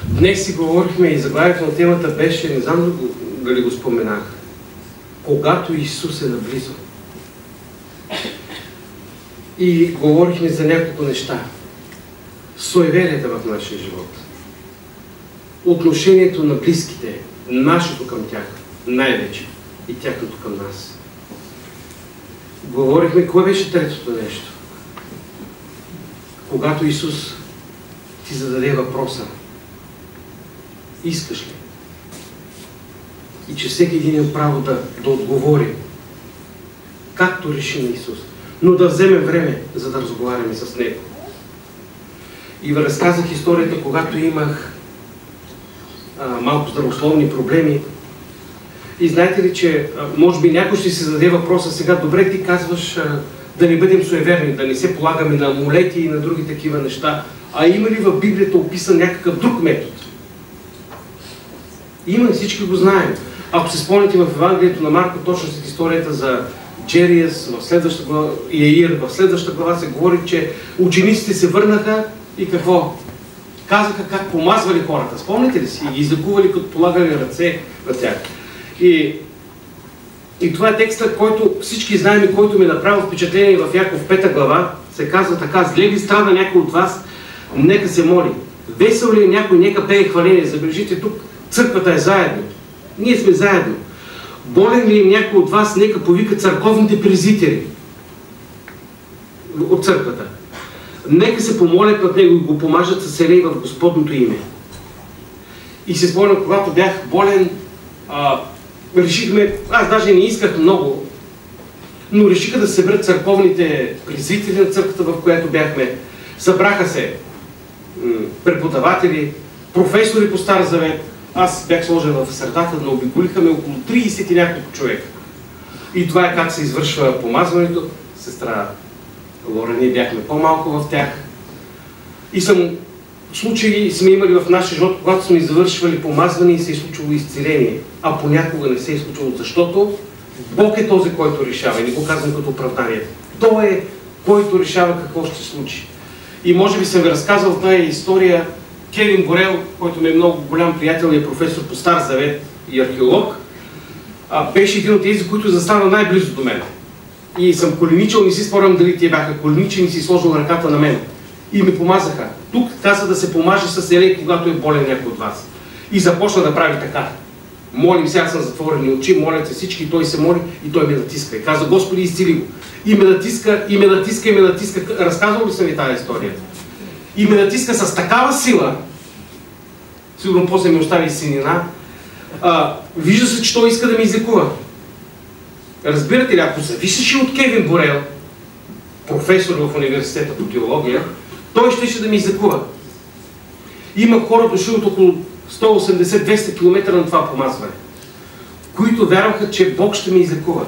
[SPEAKER 3] Днес си говорихме и заглавието на темата беше, не знам дали го споменах, когато Исус е наблизо. И говорихме за няколко неща. Суеверията в нашия живот. Отношението на близките, нашето към тях, най-вече, и тяхното към нас. Говорихме, кое беше третото нещо? Когато Исус ти зададе въпроса, искаш ли? И че всеки един има право да отговори, както реши на Исус. Но да вземе време, за да разговаряме с Него. И ви разказах историята, когато имах малко здравословни проблеми. И знаете ли, че може би някой ще си зададе въпроса сега, добре ти казваш да не бъдем суеверни, да не се полагаме на амулети и на други такива неща. А има ли в Библията описан някакъв друг метод? Има, всички го знаем. Ако се спомняте в Евангелието на Марко, точно след историята за Джериас, в следващата глава, Яир, в следващата глава се говори, че учениците се върнаха и какво? Казаха как помазвали хората. Спомняте ли си? И ги излекували, като полагали ръце на тях. И това е текста, който всички знаем и който ми направи впечатление в Яков 5 глава. Се казва така: зле ли страда някой от вас, нека се моли. Весел ли е някой, нека пее хваление. Забележите, тук църквата е заедно. Ние сме заедно. Болен ли е някой от вас, нека повика църковните презитери от църквата. Нека се помолят над него и го помажат с елей в Господното име. И се спомням, когато бях болен, решихме, аз даже не исках много, но решиха да се съберат църковните презитери на църквата, в която бяхме. Събраха се преподаватели, професори по Стар Завет. Аз бях сложен в средата, но обиколиха ме около 30 и няколко човека. И това е как се извършва помазването. Сестра Лора, ние бяхме по-малко в тях. И случаи сме имали в нашия живот, когато сме завършвали помазване и се е случило изцеление. А понякога не се е случило, защото Бог е този, който решава. И не го казвам като оправдание. Той е, който решава какво ще се случи. И може би съм ви разказал в тази история Кевин Борел, който ми е много голям приятел и е професор по Стар Завет и археолог, беше един от тези, които застана най-близо до мен. И съм коленичил, не си спорям дали те бяха коленичени, си сложил ръката на мен. И ми помазаха. Тук каза да се помаже с елей, когато е болен някой от вас. И започна да прави така. Молим се, аз съм затворени очи, молят се всички, той се моли и той ме натиска. И каза: Господи, изцели го. И ме натиска, и ме натиска, и ме натиска. Разказвал ли съм ви тази история? И ме натиска с такава сила, сигурно после ми остави синина, вижда се, че той иска да ме излекува. Разбирате ли, ако зависеше от Кевин Борел, професор в университета по теология, той ще да ми излекува. Има хора дошли от около 180-200 км на това помазване, които вярваха, че Бог ще ме излекува.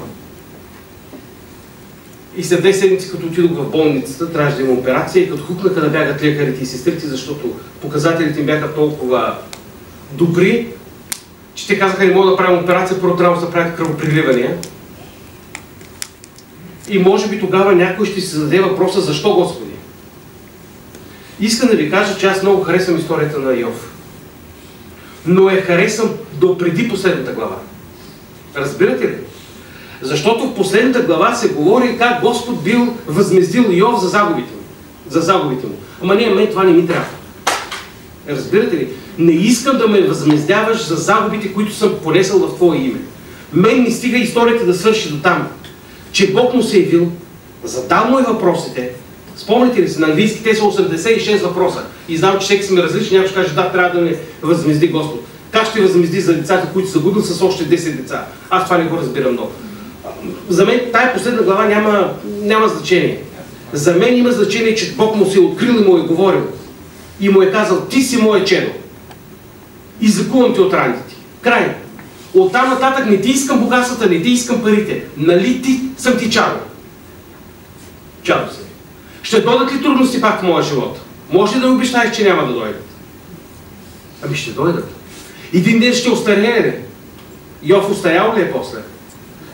[SPEAKER 3] И след 2 седмици, като отидох в болницата, трябваше да има операция и като хукнаха да бягат лекарите и сестрите, защото показателите им бяха толкова добри, че те казаха: не мога да правим операция, първо трябва да се правят кръвопреливания. И може би тогава някой ще си зададе въпроса: защо, Господи? Искам да ви кажа, че аз много харесвам историята на Йов. Но я харесвам до преди последната глава. Разбирате ли? Защото в последната глава се говори как Господ бил възмездил Йов за загубите му. Ама не, мен това не ми трябва. Разбирате ли? Не искам да ме възмездяваш за загубите, които съм понесъл в Твое име. Мен не стига историята да свърши до там, че Бог му се явил, задал му и въпросите. Спомните ли си, на английски те са 86 въпроса. И знам, че всеки сме различни, някой ще каже: да, трябва да ме възмезди Господ. Как ще възмезди за децата, които са загубил с още 10 деца? Аз това не го разбирам много. За мен тая последна глава няма значение. За мен има значение, че Бог му се е открил и му е говорил. И му е казал: ти си мое чедо. Излекувам те от раните ти. Край. Оттам нататък не ти искам богатствата, не ти искам парите. Нали ти съм ти чадо? Чадо съм. Ще дойдат ли трудности пак в моя живот? Може ли да ми обещаеш, че няма да дойдат? Ами ще дойдат. Един ден ще остарее ли? Йов остарял ли е после?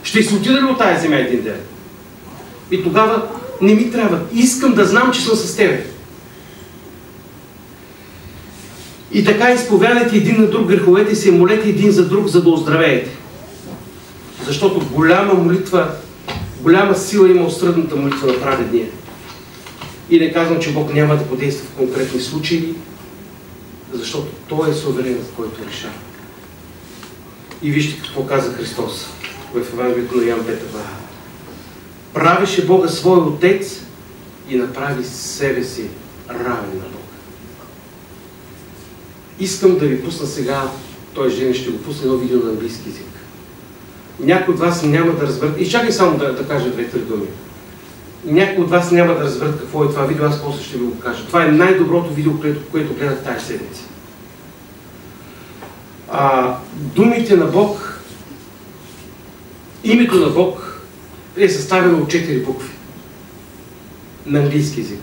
[SPEAKER 3] Ще се отида ли от тази земя един ден? И тогава не ми трябва. Искам да знам, че съм с тебе. И така изповядайте един на друг греховете си и молете един за друг, за да оздравеете. Защото голяма молитва, голяма сила има усърдната молитва на праведния. И не казвам, че Бог няма да подейства в конкретни случаи, защото Той е суверенът, който решава. И вижте какво каза Христос в Евангелието на Ян 5 глава. Правеше Бога свой Отец и направи себе си равен на Бога. Искам да ви пусна сега, той жени ще го пусне едно видео на английски език. Някои от вас няма да разберат, и чакай само да кажа две-три думи. Някои от вас няма да разберат какво е това видео, аз после ще ви го кажа. Това е най-доброто видео, което гледах тази седмица. Думите на Бог, името на Бог е съставено от 4 букви. На английски език.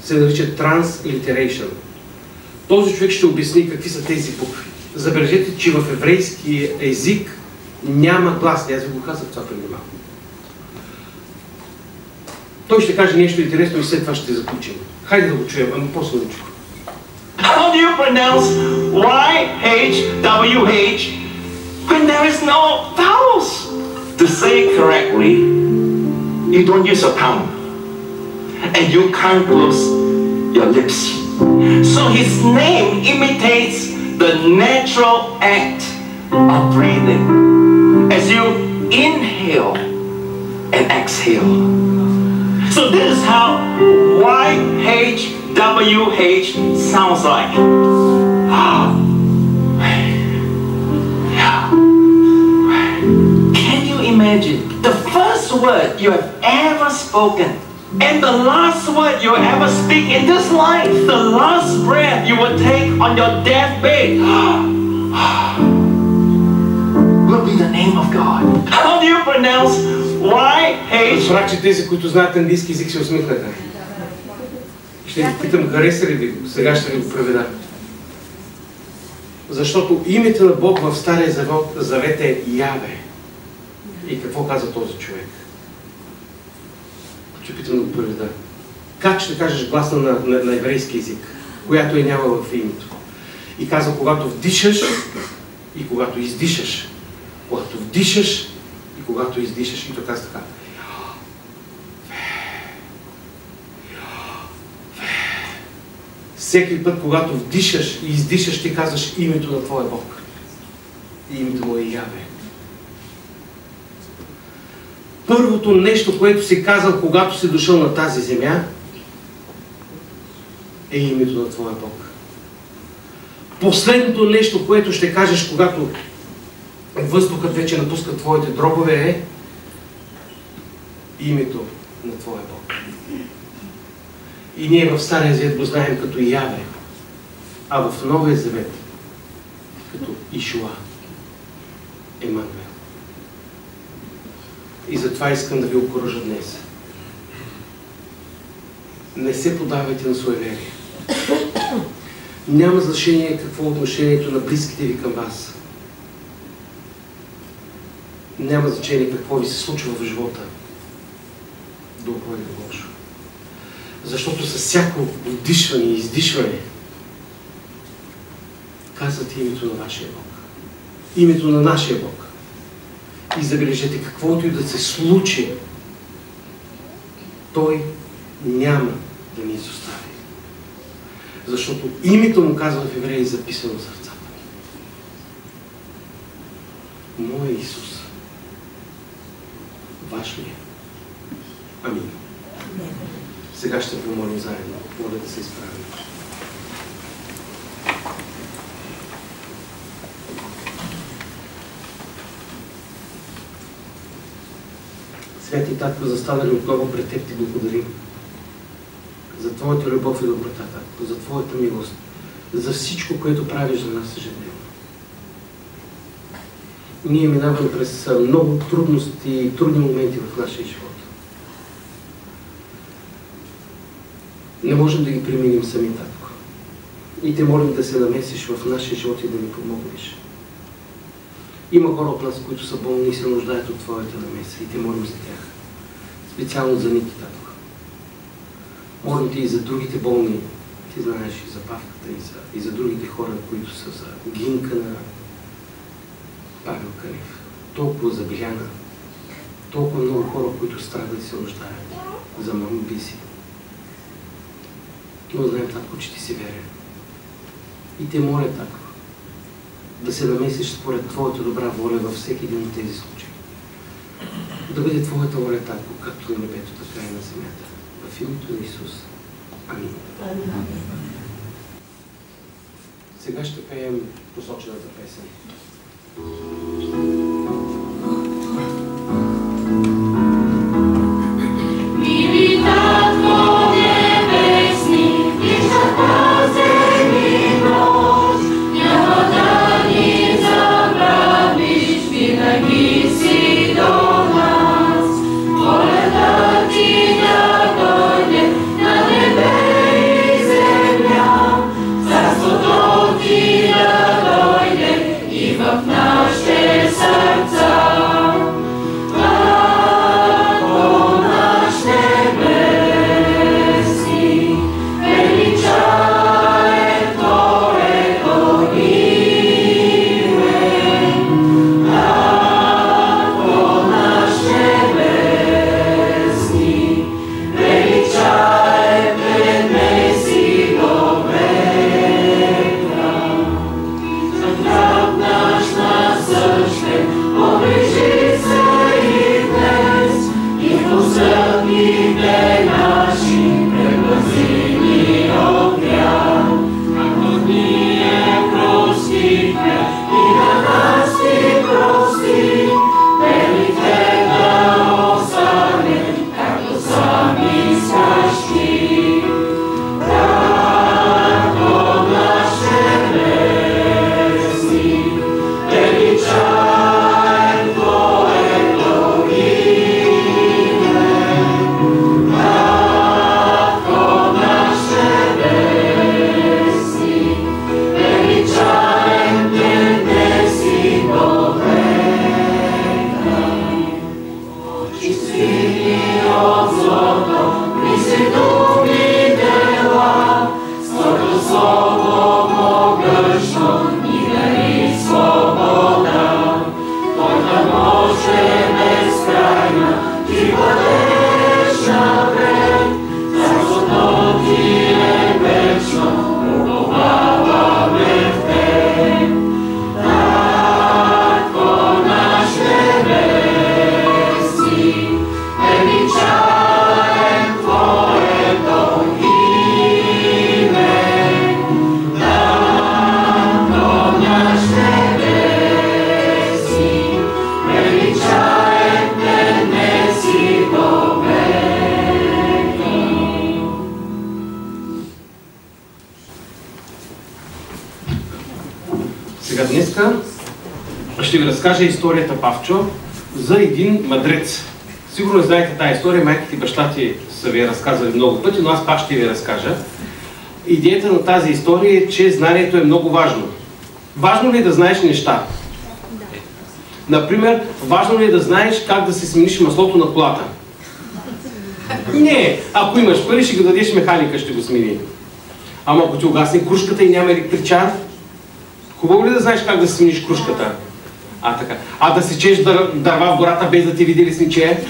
[SPEAKER 3] Се нарича Transliteration. Този човек ще обясни какви са тези букви. Забележете, че в еврейски език няма гласни. Аз ви го казах това преди малко. Той ще каже нещо интересно и след това ще заключим. Хайде да го чуем, ама после да чуем.
[SPEAKER 4] How do you pronounce YHWH when there is no vowels? To say it correctly, you don't use a tongue. And you can't close your lips. So his name imitates the natural act of breathing as you inhale and exhale. So this is how YHWH sounds like. Can you imagine the first word you have ever spoken and the last word you will ever speak in this life, the last breath you will take on your deathbed, will be the name of God. How do you pronounce YH?
[SPEAKER 3] Разбрах, че тези, които знаят английски език, се усмихнаха. Ще ви питам, хареса ли ви го? Сега ще ви го преведа. Защото името на Бог в Стария Завет е Яве. И какво каза този човек? Ще питам да го преведа. Как ще кажеш гласна на еврейски език, която е няма в името? И казва, когато вдишаш и когато издишаш. Когато вдишаш и когато издишаш. И той казва така. Всеки път, когато вдишаш и издишаш, ти казваш името на твоя Бог. И името му е Яве. Първото нещо, което си казал, когато си дошъл на тази земя, е името на твоя Бог. Последното нещо, което ще кажеш, когато въздухът вече напуска твоите дробове, е името на твоя Бог. И ние в Стария Завет го знаем като Яве, а в Новия Завет като Ишуа, Емануел. И затова искам да ви окуража днес. Не се подавайте на суеверие. Няма значение какво е отношението на близките ви към вас. Няма значение какво ви се случва в живота. Добро или лошо. Защото с всяко вдишване и издишване казвате името на вашия Бог. Името на нашия Бог. И забележете, каквото и да се случи, Той няма да ни изостави. Защото името му, казва в Евреи, записано в сърцата ми. Мой Исус. Ваш ли е? Амин. Сега ще помолим заедно. Моля да се изправим. Святи Татко, застанали отново пред Теб, Ти благодарим за Твоята любов и доброта, Татко, за Твоята милост, за всичко, което правиш за нас ежедневно. Ние минаваме през много трудности и трудни моменти в нашия живот. Не можем да ги преминем сами, Татко. И Те молим да се намесиш в нашия живот и да ни помогнеш. Има хора от нас, които са болни и се нуждаят от Твоята намеса и Те молим за тях. Специално за Ники, Татко. Молим Те и за другите болни Ти знаеш и за Павката, и за другите хора, които са за Гинка на Павел Канев. Толкова за Биляна, толкова много хора, които страдат и се нуждаят за молби си. Но знаем, Татко, че ти си верен. И те моля, Татко, да се намесиш според Твоята добра воля във всеки един от тези случаи. Да бъде Твоята воля, Татко, както на небето, така и на земята. В името на Исус. Амин. Сега ще пеем посочената песен.
[SPEAKER 2] Мили Татко небесни, ти запазени нощ, няма да ни забравиш, винаги си до нас. Волята ти да дойде на небе и земя, царството ти да дойде и в нашите сърца.
[SPEAKER 3] Сега днеска ще ви разкажа историята, Павчо, за един мъдрец. Сигурно знаете тази история, майките и баща ти са ви я разказали много пъти, но аз пак ще ви разкажа. Идеята на тази история е, че знанието е много важно. Важно ли е да знаеш неща? Например, важно ли е да знаеш как да се смениш маслото на колата? Не, ако имаш пари, ще го дадеш механика, ще го смени. Ама ако ти угасне кружката и няма електричар, хубаво ли да знаеш как да се смениш кружката? Така. А да сечеш дърва в гората без да ти види лесниче?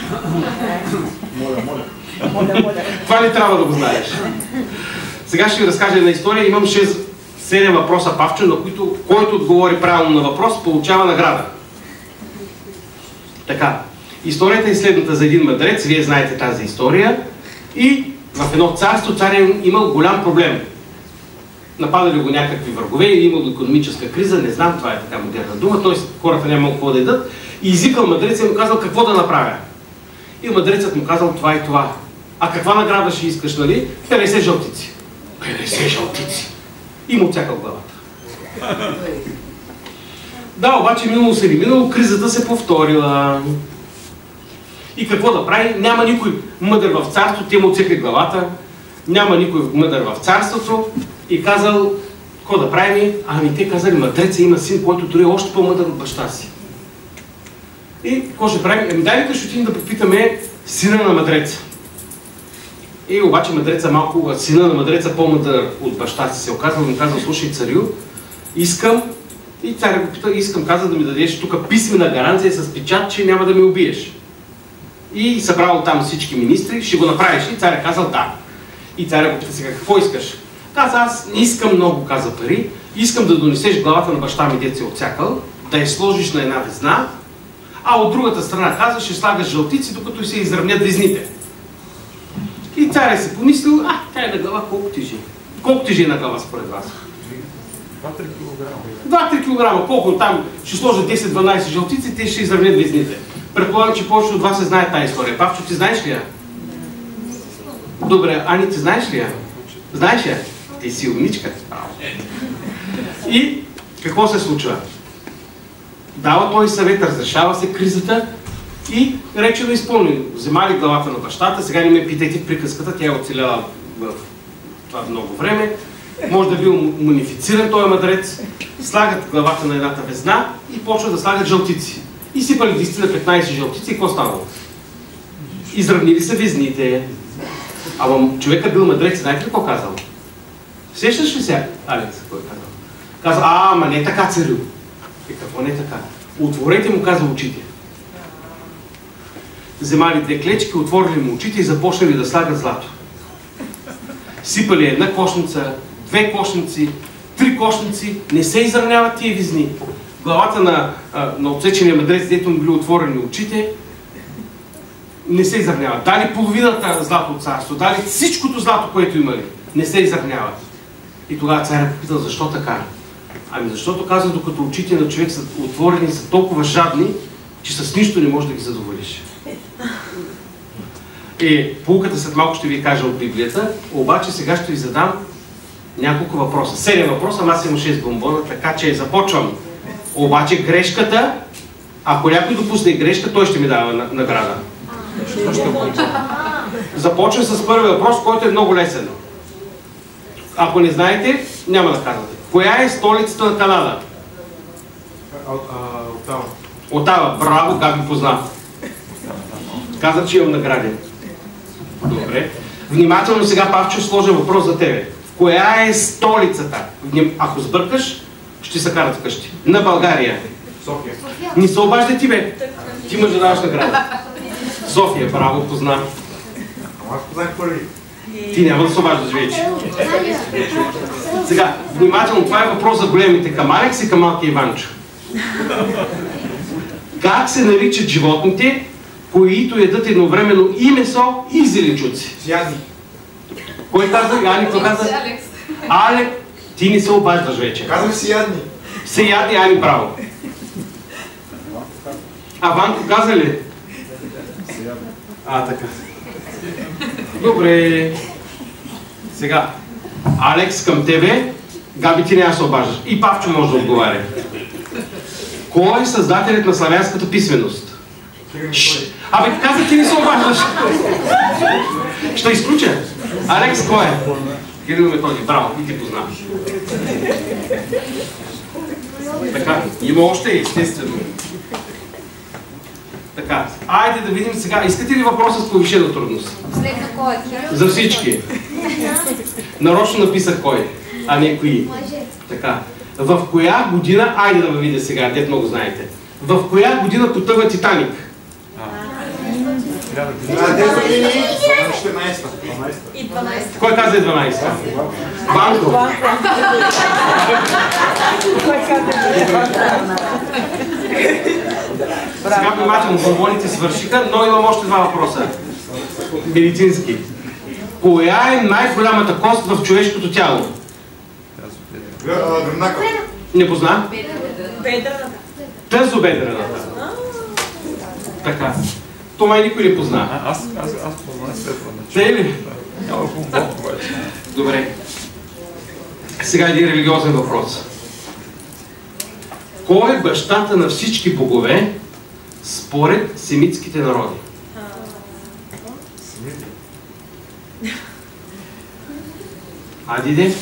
[SPEAKER 5] Моля.
[SPEAKER 3] Това ли трябва да го знаеш? Сега ще ви разкажа една история. Имам 7 въпроса, Павчо, на които който отговори правилно на въпрос, получава награда. Така. Историята е следната за един мъдрец. Вие знаете тази история. И в едно царство царя имал голям проблем. Нападали го някакви врагове или имало икономическа криза, не знам, това е така модерна дума, т.е. хората нямало какво да ядат. И извикал мъдреца и му казал какво да направя. И мъдрецът му казал това и това. А каква награда ще искаш, нали? 50 жълтици. 50 жълтици. И му отсякал главата. Да, обаче минало се ли минало, кризата се повторила. И какво да прави? Няма никой мъдър в царството, те му отсекли главата. Няма никой мъдър в царството. И казал, какво да правим? Ами те казали, мъдреца има син, който дори е още по-мъдър от баща си. И какво ще правим? Дай ли ще отидем да попитаме сина на мъдреца. И обаче мъдреца малко, сина на мъдреца по-мъдър от баща си се оказва, му казва, слушай царю, искам, и царя го пита, искам, каза да ми дадеш тук писмена гаранция с печат, че няма да ме убиеш. И събрал там всички министри, ще го направиш ли? Царя казал да. И царя го пита сега, какво искаш? Каза, аз не искам много, каза пари, искам да донесеш главата на баща ми, дет се отсякал, да я сложиш на една везна, а от другата страна каза, ще слагаш жълтици, докато се изравнят везните. И царя си помислил, тя е на глава колко тежи? Колко тежи на глава според вас?
[SPEAKER 5] 2-3 кг.
[SPEAKER 3] 2-3 кг. Колко там ще сложат 10-12 жълтици, те ще изравнят везните. Предполагам, че повече от вас се знае тази история. Павчо, ти знаеш ли я? Добре, Ани, ти знаеш ли я? Знаеш я? Ти си умничка. И какво се случва? Дава той съвет, разрешава се кризата и рече да изпълни. Вземали главата на бащата, сега не ме питайте в приказката, тя е оцеляла в това много време. Може да бил мунифициран този мъдрец, слагат главата на едната везна и почват да слагат жълтици. И сипали 10-15 жълтици и какво станало? Изравнили се везните. Ама човека бил мъдрец, знаете ли какво казал? Сещаш ли се, Алекс, какво е казал? Каза, ама не така, царю. И какво не така? Отворете му, каза, очите. Вземали 2 клечки, отворили му очите и започнали да слагат злато. Сипали една кошница, 2 кошници, 3 кошници, не се изравняват тия везни. Главата на отсечения мъдрец, дето му били отворени очите, не се изравняват. Дали половината злато от царство, дали всичкото злато, което имали, не се изравняват. И тогава царят попитал, защо така? Ами защото казва, докато очите на човек са отворени, са толкова жадни, че с нищо не можеш да ги задоволиш. Поуката след малко ще ви кажа от Библията, обаче сега ще ви задам няколко въпроса. 7 въпроса, ама аз имам 6 бомбона, така че започвам. Обаче грешката, ако някой допусне грешка, той ще ми дава награда. Започвам с първия въпрос, който е много лесен. Ако не знаете, няма да казвате. Коя е столицата на Канада?
[SPEAKER 5] Оттава.
[SPEAKER 3] Оттава. Браво, Габи позна. Каза, че имам награди. Добре. Внимателно сега, Павчо, сложен въпрос за тебе. Коя е столицата? Ако сбъркаш, ще се карат вкъщи. На България.
[SPEAKER 5] София.
[SPEAKER 3] Не се обаждай ти, бе. Ти имаш да даваш награда. София, браво, позна.
[SPEAKER 5] Ама аз познах първи.
[SPEAKER 3] Ти няма да се обаждаш вече. Сега, внимателно, това е въпрос за големите към Алекс и към малкия Иванчо. Как се наричат животните, които ядат едновременно и месо, и зеленчуци?
[SPEAKER 5] Сядни.
[SPEAKER 3] Кой каза? Ани, какво каза? Алекс, ти не се обаждаш вече.
[SPEAKER 5] Казвам сядни.
[SPEAKER 3] Сиядни, Ани, право. А Ванко каза ли? Така. Добре. Сега, Алекс, към тебе, Габи, ти няма да се обаждаш. И Павчо може да отговаря. Кой е създателят на славянската писменост? Абе, каза, ти не се обаждаш. Ще изключа. Алекс, кой е? Кирил Методий, браво, и ти познаваш. Така, има още, естествено. Така, айде да видим сега. Искате ли въпроса с повишена трудност?
[SPEAKER 1] След на кой е?
[SPEAKER 3] За всички. Нарочно написах кой, а не кои. Така. В коя година, айде да ме видя сега, дет много знаете. В коя година потъва Титаник?
[SPEAKER 5] 14.
[SPEAKER 3] Кой каза 12? Банко. Сега внимателно, бомбоните свършиха, но имам още 2 въпроса. Медицински. Коя е най-голямата кост в човешкото тяло?
[SPEAKER 5] Гръбнака.
[SPEAKER 3] Не позна?
[SPEAKER 2] Бедрената.
[SPEAKER 3] Тъзобедрената. Така. Това и никой не позна.
[SPEAKER 6] Аз познах светлана.
[SPEAKER 3] Те ли?
[SPEAKER 6] Няма бомбон, обаче.
[SPEAKER 3] Добре. Сега един религиозен въпрос. Кой е бащата на всички богове според семитските народи? Адиде?